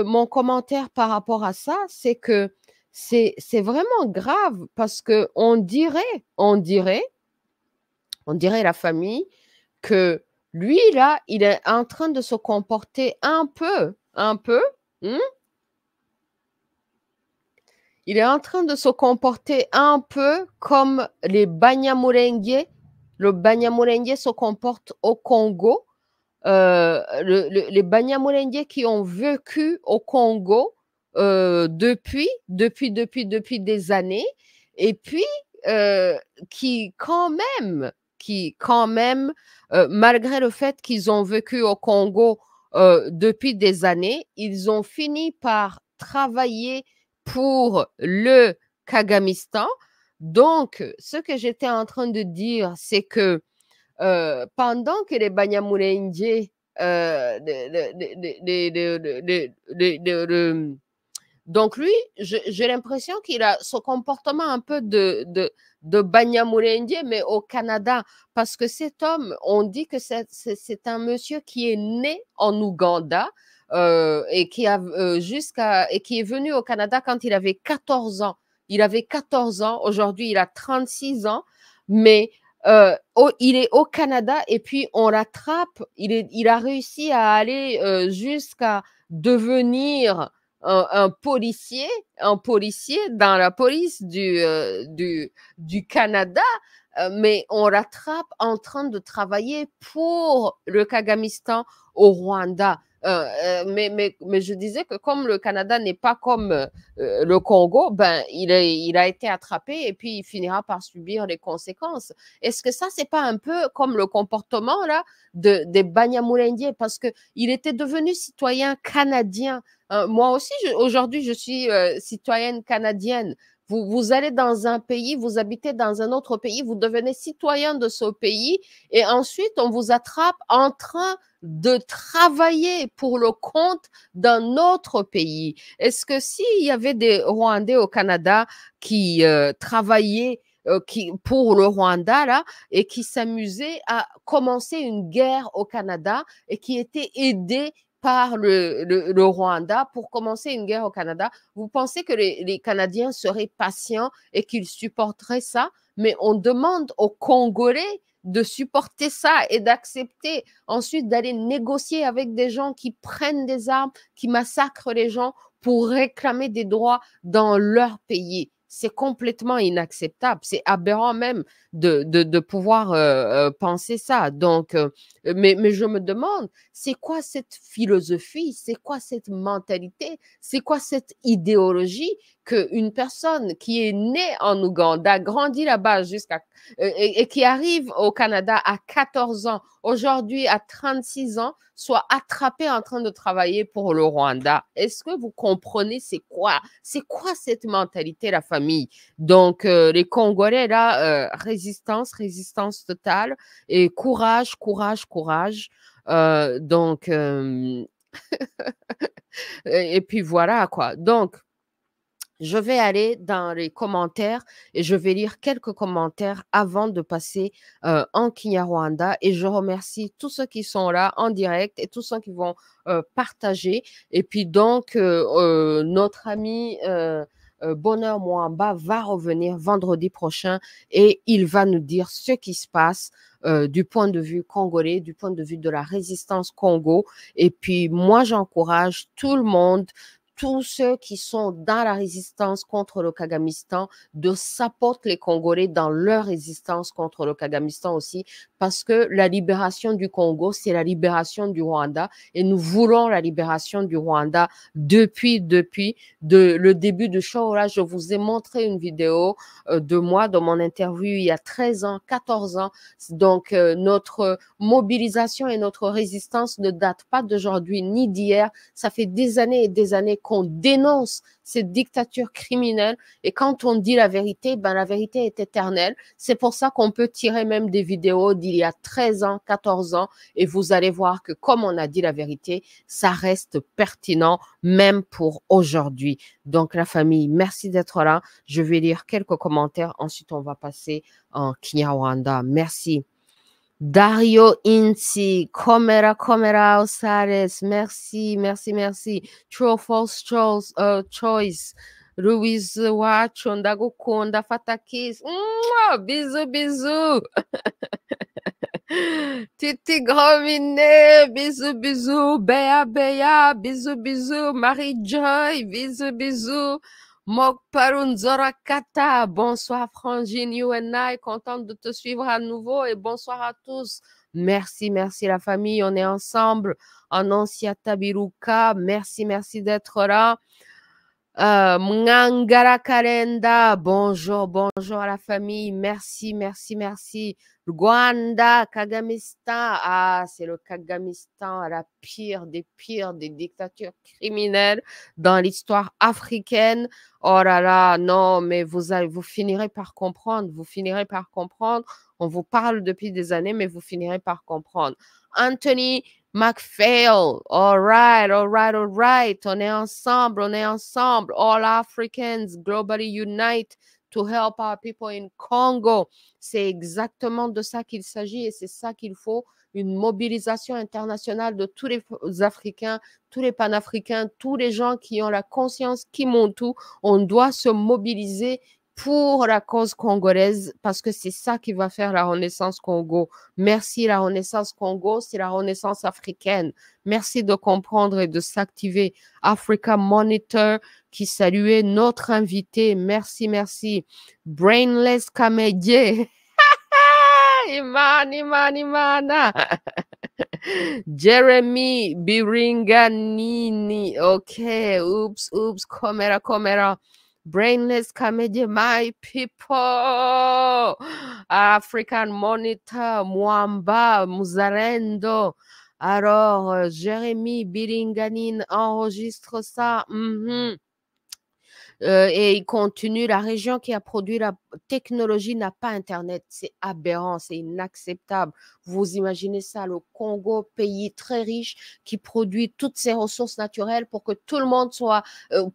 mon commentaire par rapport à ça, c'est que c'est vraiment grave parce que on dirait la famille que lui, là, il est en train de se comporter un peu, il est en train de se comporter un peu comme les Banyamulenge. Le Banyamulenge se comporte au Congo. Les Banyamulenge qui ont vécu au Congo depuis des années, et puis qui quand même, malgré le fait qu'ils ont vécu au Congo depuis des années, ils ont fini par travailler pour le Kagamistan. Donc, ce que j'étais en train de dire, c'est que pendant que les Banyamulenge, donc lui, j'ai l'impression qu'il a ce comportement un peu de Banyamulenge, mais au Canada, parce que cet homme, on dit que c'est un monsieur qui est né en Ouganda et qui est venu au Canada quand il avait 14 ans. Il avait 14 ans, aujourd'hui il a 36 ans, mais il est au Canada et puis on l'attrape. Il a réussi à aller jusqu'à devenir un policier dans la police du Canada, mais on l'attrape en train de travailler pour le Kagamistan au Rwanda. Mais je disais que comme le Canada n'est pas comme le Congo, ben il a été attrapé et puis il finira par subir les conséquences. Est-ce que ça c'est pas un peu comme le comportement là des Banyamulenge, parce que il était devenu citoyen canadien. Moi aussi aujourd'hui je suis citoyenne canadienne. Vous allez dans un pays, vous habitez dans un autre pays, vous devenez citoyen de ce pays et ensuite on vous attrape en train de travailler pour le compte d'un autre pays. Est-ce que s'il y avait des Rwandais au Canada qui travaillaient pour le Rwanda là et qui s'amusaient à commencer une guerre au Canada et qui étaient aidés par le Rwanda pour commencer une guerre au Canada, vous pensez que les Canadiens seraient patients et qu'ils supporteraient ça? Mais on demande aux Congolais de supporter ça et d'accepter ensuite d'aller négocier avec des gens qui prennent des armes, qui massacrent les gens pour réclamer des droits dans leur pays. C'est complètement inacceptable. C'est aberrant même de pouvoir penser ça. Donc, mais je me demande, c'est quoi cette philosophie? C'est quoi cette mentalité? C'est quoi cette idéologie qu'une personne qui est née en Ouganda, grandit là-bas et qui arrive au Canada à 14 ans, aujourd'hui à 36 ans, soit attrapée en train de travailler pour le Rwanda? Est-ce que vous comprenez c'est quoi cette mentalité, la famille? Donc, les Congolais, là, résistance totale et courage. Donc, Et puis voilà, quoi. Donc, je vais aller dans les commentaires et je vais lire quelques commentaires avant de passer en Kinyarwanda. Et je remercie tous ceux qui sont là en direct et tous ceux qui vont partager. Et puis donc, notre ami Bonheur Mwamba va revenir vendredi prochain et il va nous dire ce qui se passe du point de vue congolais, du point de vue de la résistance Congo. Et puis, moi, j'encourage tout le monde, tous ceux qui sont dans la résistance contre le Kagamistan, de supporter les Congolais dans leur résistance contre le Kagamistan aussi, parce que la libération du Congo, c'est la libération du Rwanda, et nous voulons la libération du Rwanda depuis le début du show. Là, je vous ai montré une vidéo de moi, de mon interview il y a 13 ans, 14 ans. Donc, notre mobilisation et notre résistance ne datent pas d'aujourd'hui ni d'hier. Ça fait des années et des années qu'on dénonce cette dictature criminelle, et quand on dit la vérité, ben la vérité est éternelle. C'est pour ça qu'on peut tirer même des vidéos d'il y a 13 ans, 14 ans, et vous allez voir que comme on a dit la vérité, ça reste pertinent même pour aujourd'hui. Donc la famille, merci d'être là. Je vais lire quelques commentaires, ensuite on va passer en Kinyarwanda. Merci. Dario Inti, Komera Osales, merci. True or false choice. Ruiz Wacho, Ndagukunda, Fatakis. Bisous. Titi Gromine, bisous. Béa, bisous. Marie-Joy, bisous. Mokparunzora Kata, bonsoir Frangine, you and I, contente de te suivre à nouveau et bonsoir à tous. Merci la famille, on est ensemble. Annonciata Biruka, merci d'être là. Mngangara Kalenda, bonjour à la famille, merci. Rwanda, Kagamistan, c'est le Kagamistan, la pire des dictatures criminelles dans l'histoire africaine. Oh là là, non, mais vous finirez par comprendre, On vous parle depuis des années, mais vous finirez par comprendre. Anthony McPhail, all right. On est ensemble. All Africans globally unite to help our people in Congo. C'est exactement de ça qu'il s'agit et c'est ça qu'il faut, une mobilisation internationale de tous les Africains, tous les panafricains, tous les gens qui ont la conscience, qui montent tout. On doit se mobiliser pour la cause congolaise parce que c'est ça qui va faire la renaissance Congo. Merci, la renaissance Congo, c'est la renaissance africaine. Merci de comprendre et de s'activer. Africa Monitor qui saluait notre invité. Merci. Brainless Kamédié. Imana. Jeremy Biringanini. Ok, oops, Komera. Brainless Comedy, my people. African Monitor, Mwamba, Muzarendo. Alors, Jérémy Biringanine enregistre ça. Et il continue, la région qui a produit la technologie n'a pas Internet. C'est aberrant, c'est inacceptable. Vous imaginez ça, le Congo, pays très riche, qui produit toutes ses ressources naturelles pour que tout le monde soit,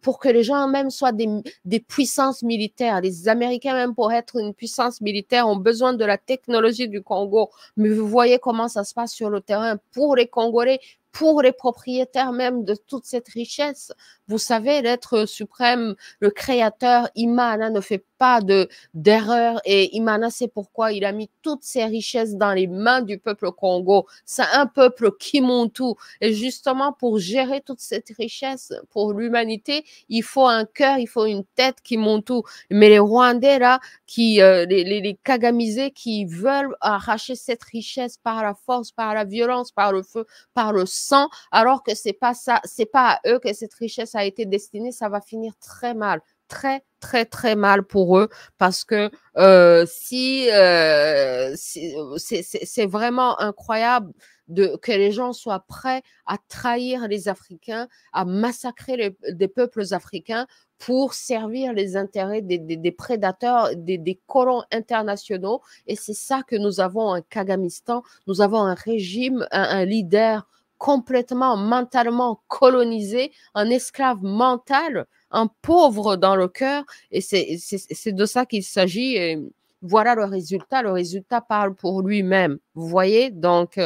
pour que les gens même soient des puissances militaires. Les Américains, même pour être une puissance militaire, ont besoin de la technologie du Congo. Mais vous voyez comment ça se passe sur le terrain pour les Congolais, pour les propriétaires même de toute cette richesse. Vous savez, l'être suprême, le créateur, Imana, ne fait pas d'erreur et Imana, c'est pourquoi il a mis toutes ses richesses dans les mains du peuple Congo. C'est un peuple Kimuntu. Et justement, pour gérer toute cette richesse, pour l'humanité, il faut un cœur, il faut une tête Kimuntu. Mais les Rwandais, là, les Kagamisés qui veulent arracher cette richesse par la force, par la violence, par le feu, par le sang, alors que c'est pas ça, c'est pas à eux que cette richesse a été destinée, ça va finir très mal. Très mal pour eux parce que c'est vraiment incroyable que les gens soient prêts à trahir les Africains, à massacrer des peuples africains pour servir les intérêts des prédateurs, des colons internationaux. Et c'est ça que nous avons un Kagamistan, nous avons un régime, un leader complètement, mentalement colonisé, un esclave mental, un pauvre dans le cœur. Et c'est de ça qu'il s'agit. Et voilà le résultat. Le résultat parle pour lui-même. Vous voyez? Donc,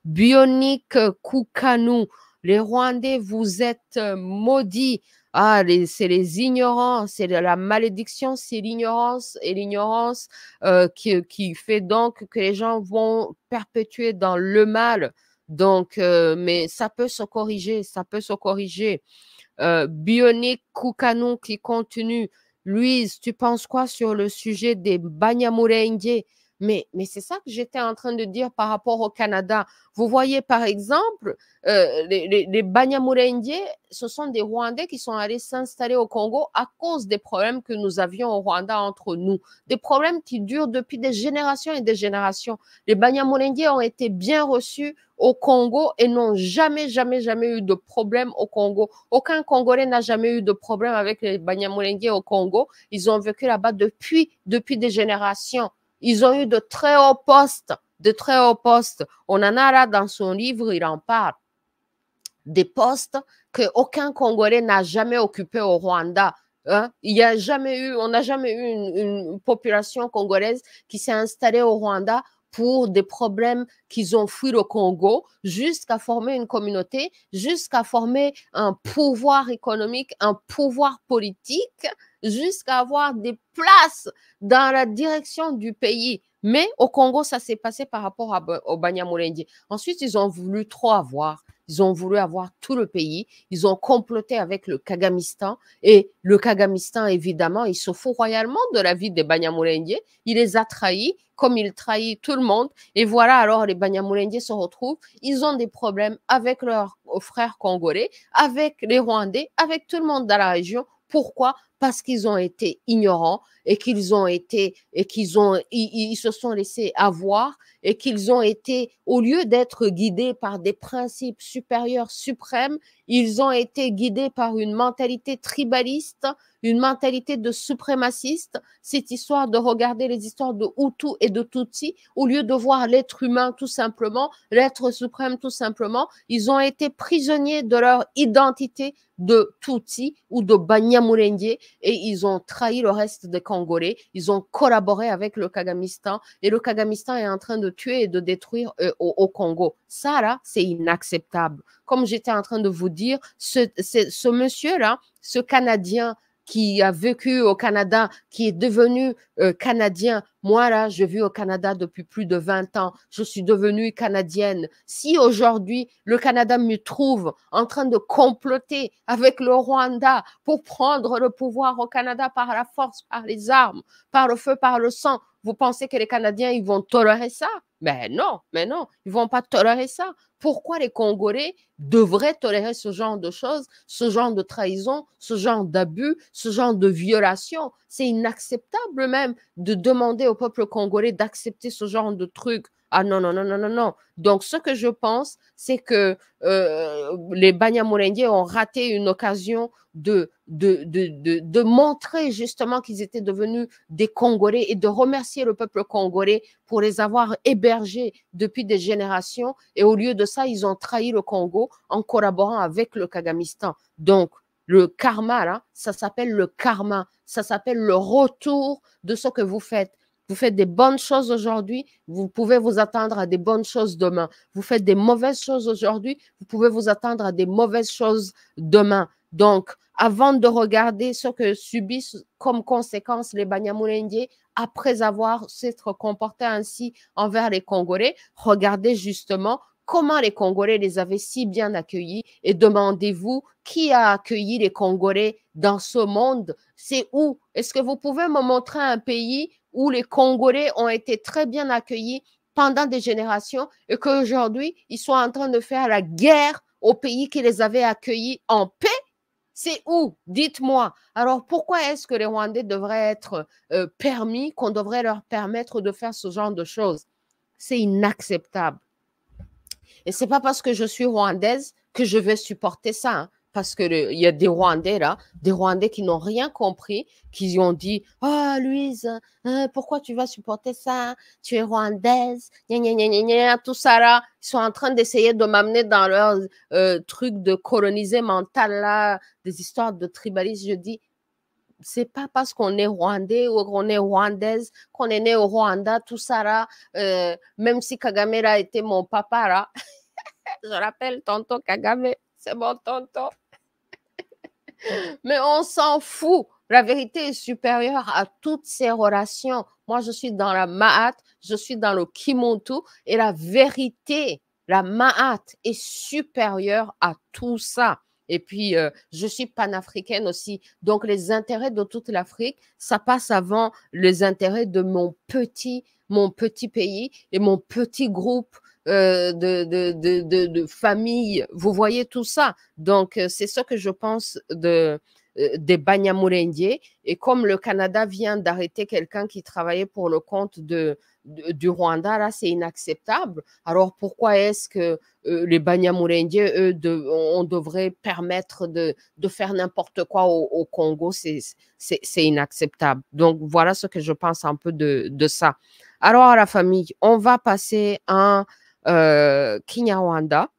Bionic Kukanu, les Rwandais, vous êtes maudits. Ah, c'est les ignorants, c'est la malédiction, c'est l'ignorance, et l'ignorance qui fait donc que les gens vont perpétuer dans le mal. Donc, mais ça peut se corriger, ça peut se corriger. Bionic Kukanu qui continue. Louise, tu penses quoi sur le sujet des Banyamulenge? Mais c'est ça que j'étais en train de dire par rapport au Canada. Vous voyez, par exemple, les Banyamulenge, ce sont des Rwandais qui sont allés s'installer au Congo à cause des problèmes que nous avions au Rwanda entre nous. Des problèmes qui durent depuis des générations et des générations. Les Banyamulenge ont été bien reçus au Congo et n'ont jamais eu de problème au Congo. Aucun Congolais n'a jamais eu de problème avec les Banyamulenge au Congo. Ils ont vécu là-bas depuis des générations. Ils ont eu de très hauts postes, On en a là dans son livre, il en parle. Des postes qu'aucun Congolais n'a jamais occupés au Rwanda. Hein? On n'a jamais eu une population congolaise qui s'est installée au Rwanda pour des problèmes qu'ils ont fui le Congo, jusqu'à former une communauté, jusqu'à former un pouvoir économique, un pouvoir politique, jusqu'à avoir des places dans la direction du pays. Mais au Congo, ça s'est passé par rapport au Banyamulenge. Ensuite, ils ont voulu trop avoir. Ils ont voulu avoir tout le pays. Ils ont comploté avec le Kagamistan. Et le Kagamistan, évidemment, il se fout royalement de la vie des Banyamulenge. Il les a trahis, comme il trahit tout le monde. Et voilà, alors les Banyamulenge se retrouvent. Ils ont des problèmes avec leurs frères congolais, avec les Rwandais, avec tout le monde dans la région. Pourquoi? Parce qu'ils ont été ignorants et ils se sont laissés avoir et qu'ils ont été, au lieu d'être guidés par des principes supérieurs suprêmes, ils ont été guidés par une mentalité tribaliste, une mentalité de suprémaciste, cette histoire de regarder les histoires de Hutu et de Tutsi, au lieu de voir l'être humain tout simplement, l'être suprême tout simplement, ils ont été prisonniers de leur identité de Tutsi ou de Banyamulenge et ils ont trahi le reste des Congolais, ils ont collaboré avec le Kagamistan et le Kagamistan est en train de tuer et de détruire au Congo. Ça là, c'est inacceptable. Comme j'étais en train de vous dire, ce monsieur-là, ce Canadien qui a vécu au Canada, qui est devenu Canadien. Moi, là, je vis au Canada depuis plus de 20 ans. Je suis devenue Canadienne. Si aujourd'hui, le Canada me trouve en train de comploter avec le Rwanda pour prendre le pouvoir au Canada par la force, par les armes, par le feu, par le sang, vous pensez que les Canadiens, ils vont tolérer ça? Mais non, ils ne vont pas tolérer ça. Pourquoi les Congolais devraient tolérer ce genre de choses, ce genre de trahison, ce genre d'abus, ce genre de violation? C'est inacceptable même de demander au peuple congolais d'accepter ce genre de trucs. Ah non. Donc, ce que je pense, c'est que les Banyamulenge ont raté une occasion de montrer justement qu'ils étaient devenus des Congolais et de remercier le peuple congolais pour les avoir hébergés depuis des générations. Et au lieu de ça, ils ont trahi le Congo en collaborant avec le Kagamistan. Donc, le karma, là, ça s'appelle le karma. Ça s'appelle le retour de ce que vous faites. Vous faites des bonnes choses aujourd'hui, vous pouvez vous attendre à des bonnes choses demain. Vous faites des mauvaises choses aujourd'hui, vous pouvez vous attendre à des mauvaises choses demain. Donc, avant de regarder ce que subissent comme conséquence les Banyamulenge, après avoir s'être comportés ainsi envers les Congolais, regardez justement comment les Congolais les avaient si bien accueillis et demandez-vous qui a accueilli les Congolais dans ce monde? C'est où? Est-ce que vous pouvez me montrer un pays où les Congolais ont été très bien accueillis pendant des générations et qu'aujourd'hui, ils sont en train de faire la guerre au pays qui les avait accueillis en paix? C'est où? Dites-moi. Alors, pourquoi est-ce que les Rwandais devraient être permis, qu'on devrait leur permettre de faire ce genre de choses? C'est inacceptable. Et ce n'est pas parce que je suis rwandaise que je vais supporter ça. Hein. parce que il y a des Rwandais là, des Rwandais qui n'ont rien compris, qui ont dit « Ah, Louise, pourquoi tu vas supporter ça? Tu es rwandaise, gna, gna, gna, gna, gna, tout ça là. » Ils sont en train d'essayer de m'amener dans leur truc de coloniser mental là, des histoires de tribalisme. Je dis c'est pas parce qu'on est rwandais ou qu'on est rwandaise qu'on est né au Rwanda, tout ça là. Même si Kagame a été mon papa là, je rappelle tonton Kagame, c'est mon tonton. Mais on s'en fout. La vérité est supérieure à toutes ces relations. Moi, je suis dans la Maat, je suis dans le Kimuntu et la vérité, la Maat est supérieure à tout ça. Et puis, je suis panafricaine aussi. Donc, les intérêts de toute l'Afrique, ça passe avant les intérêts de mon petit pays et mon petit groupe de famille. Vous voyez tout ça. Donc, c'est ce que je pense des Banyamulenge. Et comme le Canada vient d'arrêter quelqu'un qui travaillait pour le compte du Rwanda, là, c'est inacceptable. Alors, pourquoi est-ce que les Banyamulenge, eux, on devrait permettre de faire n'importe quoi au Congo? C'est inacceptable. Donc, voilà ce que je pense un peu de ça. Alors, la famille, on va passer à Kinyarwanda.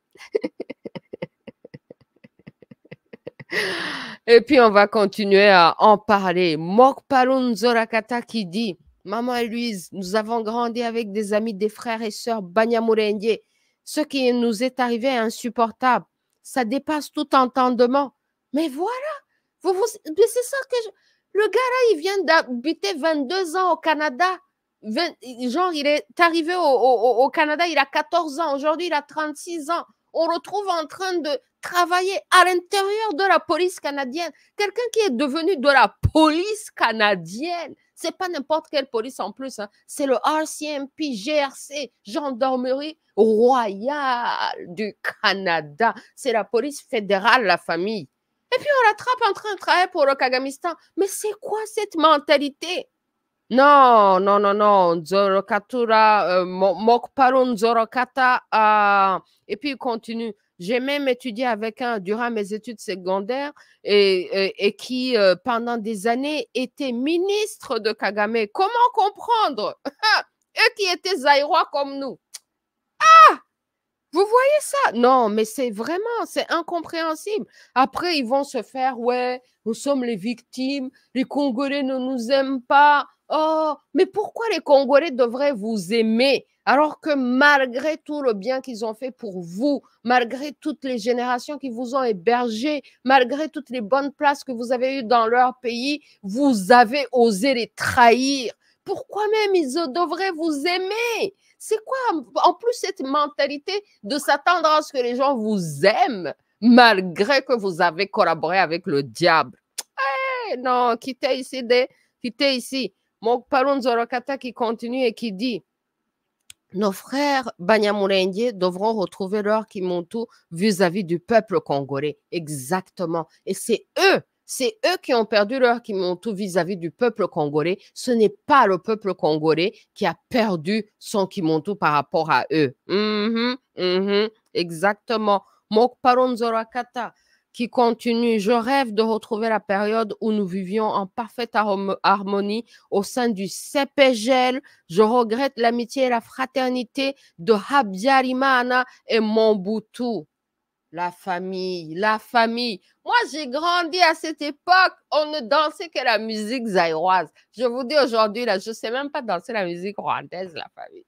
Et puis, on va continuer à en parler. Mokpalun Zorakata qui dit « Maman et Louise, nous avons grandi avec des amis, des frères et sœurs Banyamulenge. Ce qui nous est arrivé est insupportable. Ça dépasse tout entendement. » Mais voilà, mais c'est ça que le gars là, il vient d'habiter 22 ans au Canada. Genre, il est arrivé au Canada, il a 14 ans. Aujourd'hui, il a 36 ans. On retrouve en train de travailler à l'intérieur de la police canadienne. Quelqu'un qui est devenu de la police canadienne. C'est pas n'importe quelle police en plus. Hein. C'est le RCMP, GRC, Gendarmerie royale du Canada. C'est la police fédérale, la famille. Et puis on l'attrape en train de travailler pour le Kagamistan. Mais c'est quoi cette mentalité? Non, non, non, non. Zorokatura, Mokparun Zorokata. Et puis il continue. J'ai même étudié avec un durant mes études secondaires et qui, pendant des années, était ministre de Kagame. Comment comprendre? Eux qui étaient Zaïrois comme nous. Ah! Vous voyez ça? Non, mais c'est vraiment, c'est incompréhensible. Après, ils vont se faire, ouais, nous sommes les victimes, les Congolais ne nous aiment pas. Oh, mais pourquoi les Congolais devraient vous aimer alors que malgré tout le bien qu'ils ont fait pour vous, malgré toutes les générations qui vous ont hébergé, malgré toutes les bonnes places que vous avez eues dans leur pays, vous avez osé les trahir. Pourquoi même ils devraient vous aimer? C'est quoi, en plus, cette mentalité de s'attendre à ce que les gens vous aiment malgré que vous avez collaboré avec le diable? Hey, non, quittez ici. Mokpalun Zorokata qui continue et qui dit « Nos frères Banyamulenge devront retrouver leur Kimuntu vis-à-vis du peuple congolais. » Exactement. Et c'est eux qui ont perdu leur Kimuntu vis-à-vis du peuple congolais. Ce n'est pas le peuple congolais qui a perdu son Kimuntu par rapport à eux. Exactement. Mokparon Zorakata qui continue. Je rêve de retrouver la période où nous vivions en parfaite harmonie au sein du CPGL. Je regrette l'amitié et la fraternité de Habyarimana et Mobutu. La famille. Moi, j'ai grandi à cette époque. On ne dansait que la musique zaïroise. Je vous dis aujourd'hui, là, je ne sais même pas danser la musique rwandaise, la famille.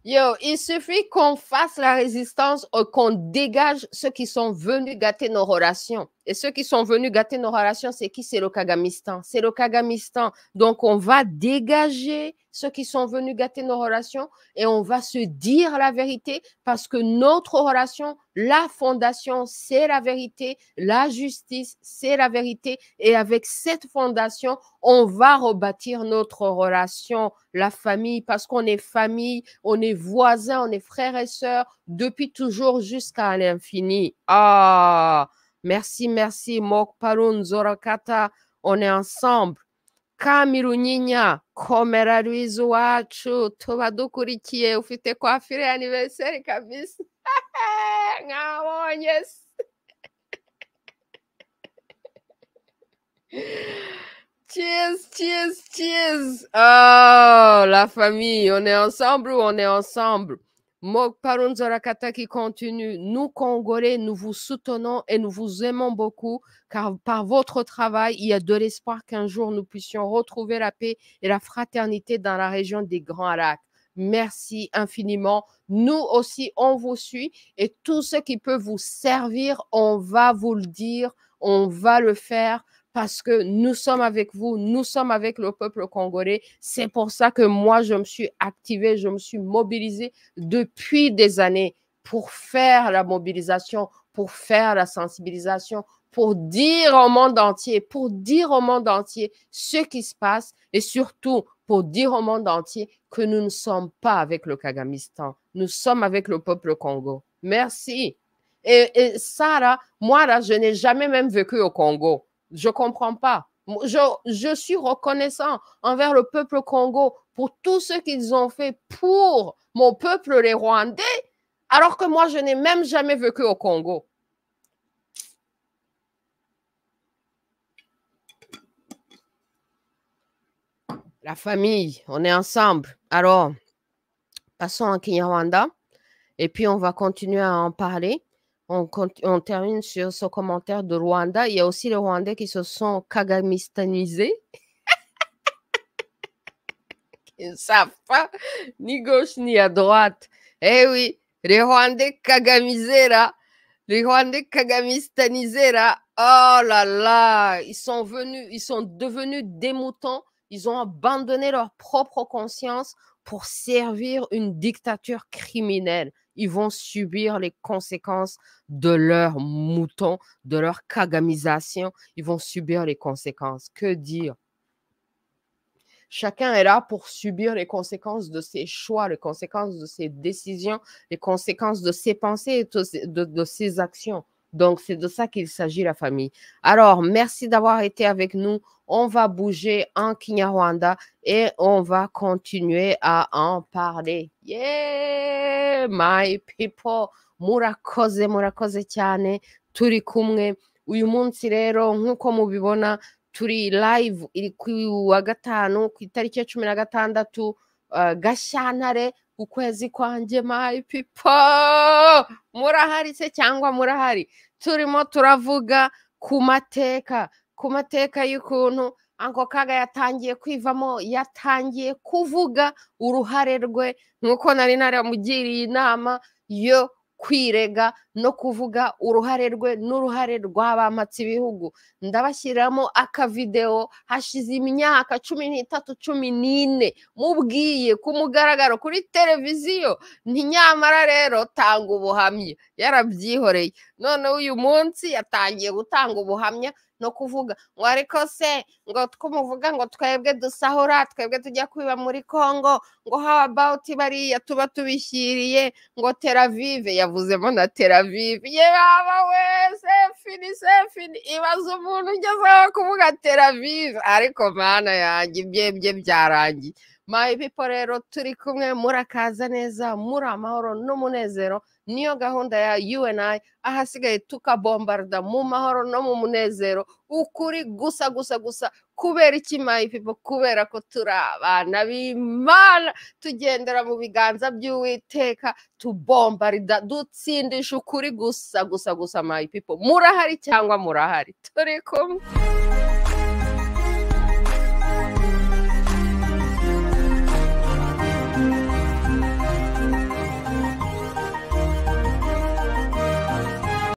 Yo, il suffit qu'on fasse la résistance, qu'on dégage ceux qui sont venus gâter nos relations. Et ceux qui sont venus gâter nos relations, c'est qui? C'est le Kagamistan. C'est le Kagamistan. Donc, on va dégager ceux qui sont venus gâter nos relations et on va se dire la vérité parce que notre relation, la fondation, c'est la vérité. La justice, c'est la vérité. Et avec cette fondation, on va rebâtir notre relation, la famille, parce qu'on est famille, on est voisins, on est frères et sœurs depuis toujours jusqu'à l'infini. Ah! Merci, Mokpalun Zorakata, on est ensemble. Kamirunyinya komera Louise wacu tuba dukurikiye ufite coiffure anniversaire kabisa nkabonye cheers, cheers, cheers. Oh, la famille, on est ensemble ou on est ensemble? Mok Parunzora Kata qui continue. Nous, Congolais, nous vous soutenons et nous vous aimons beaucoup, car par votre travail, il y a de l'espoir qu'un jour nous puissions retrouver la paix et la fraternité dans la région des Grands Lacs. Merci infiniment. Nous aussi, on vous suit et tout ce qui peut vous servir, on va vous le dire, on va le faire. Parce que nous sommes avec vous, nous sommes avec le peuple congolais. C'est pour ça que moi, je me suis activée, je me suis mobilisée depuis des années pour faire la mobilisation, pour faire la sensibilisation, pour dire au monde entier, ce qui se passe et surtout pour dire au monde entier que nous ne sommes pas avec le Kagamistan, nous sommes avec le peuple Congo. Merci. Et ça, là, moi, là, je n'ai jamais même vécu au Congo. Je ne comprends pas. Je suis reconnaissant envers le peuple Congo pour tout ce qu'ils ont fait pour mon peuple, les Rwandais, alors que moi, je n'ai même jamais vécu au Congo. La famille, on est ensemble. Alors, passons en Kinyarwanda et puis on va continuer à en parler. On termine sur ce commentaire de Rwanda. Il y a aussi les Rwandais qui se sont kagamistanisés. Ils ne savent pas ni gauche ni à droite. Eh oui, les Rwandais kagamisés là, les Rwandais kagamistanisés là, oh là là, ils sont devenus des moutons. Ils ont abandonné leur propre conscience pour servir une dictature criminelle. Ils vont subir les conséquences de leur mouton, de leur kagamisation. Ils vont subir les conséquences. Que dire? Chacun est là pour subir les conséquences de ses choix, les conséquences de ses décisions, les conséquences de ses pensées et de ses actions. Donc, c'est de ça qu'il s'agit, la famille. Alors, merci d'avoir été avec nous. On va bouger en Kinyarwanda et on va continuer à en parler. Yeah, my people. Murakoze cyane. Turi kumwe. Uyu munsi rero, nk'uko mubibona, turi live iri ku wa gatanu ku itariki ya 16 Gashyantare ukwezi kwanjye, my people. Murahari se cyangwa murahari? Turimo turavuga ku mateka y'ukuntu Uncle Kaga yatangiye kwivamo, yatangiye kuvuga uruhare rwe, nk'uko nari naramugiriye inama yo kwirega no kuvuga uruhare rwe n'uruhare rw'abamatsi ibihugu. Ndabashyiramo akavideo hashize imyaka 13 14 mubwiye ku mugaragaro kuri televiziyo, ntinyamara rero tanga ubuhamya. Yarabyihoreye. None uyu munsi yatangiye gutanga ubuhamya no kuvuga ngo ariko se ngo twumuvuga ngo twebwe dusahura, twebwe tujya kwiba muri Congo, ngo how about bariya tuba tubishyiriye, ngo Tel Aviv, yavuzemo na Tel Aviv. Yaba we sefini ibaza umuntu ugezeho kuvuga Tel Aviv, ariko mana yanjye ibyebye byarangiye. My people rero turi kumwe, murakaza neza, muri amahoro n'umunezero. Niyo gahunda ya UNI, ahasigaye tukabombarda mu mahoro no mu munezero, ukuri gusa kubera iki my people? Kubera ko turi abana b'Imana, tugendera mu biganza by'Uwiteka, tubombarda, dutsindisha ukuri gusa my people. Murahari cyangwa murahari? Turi kumwe.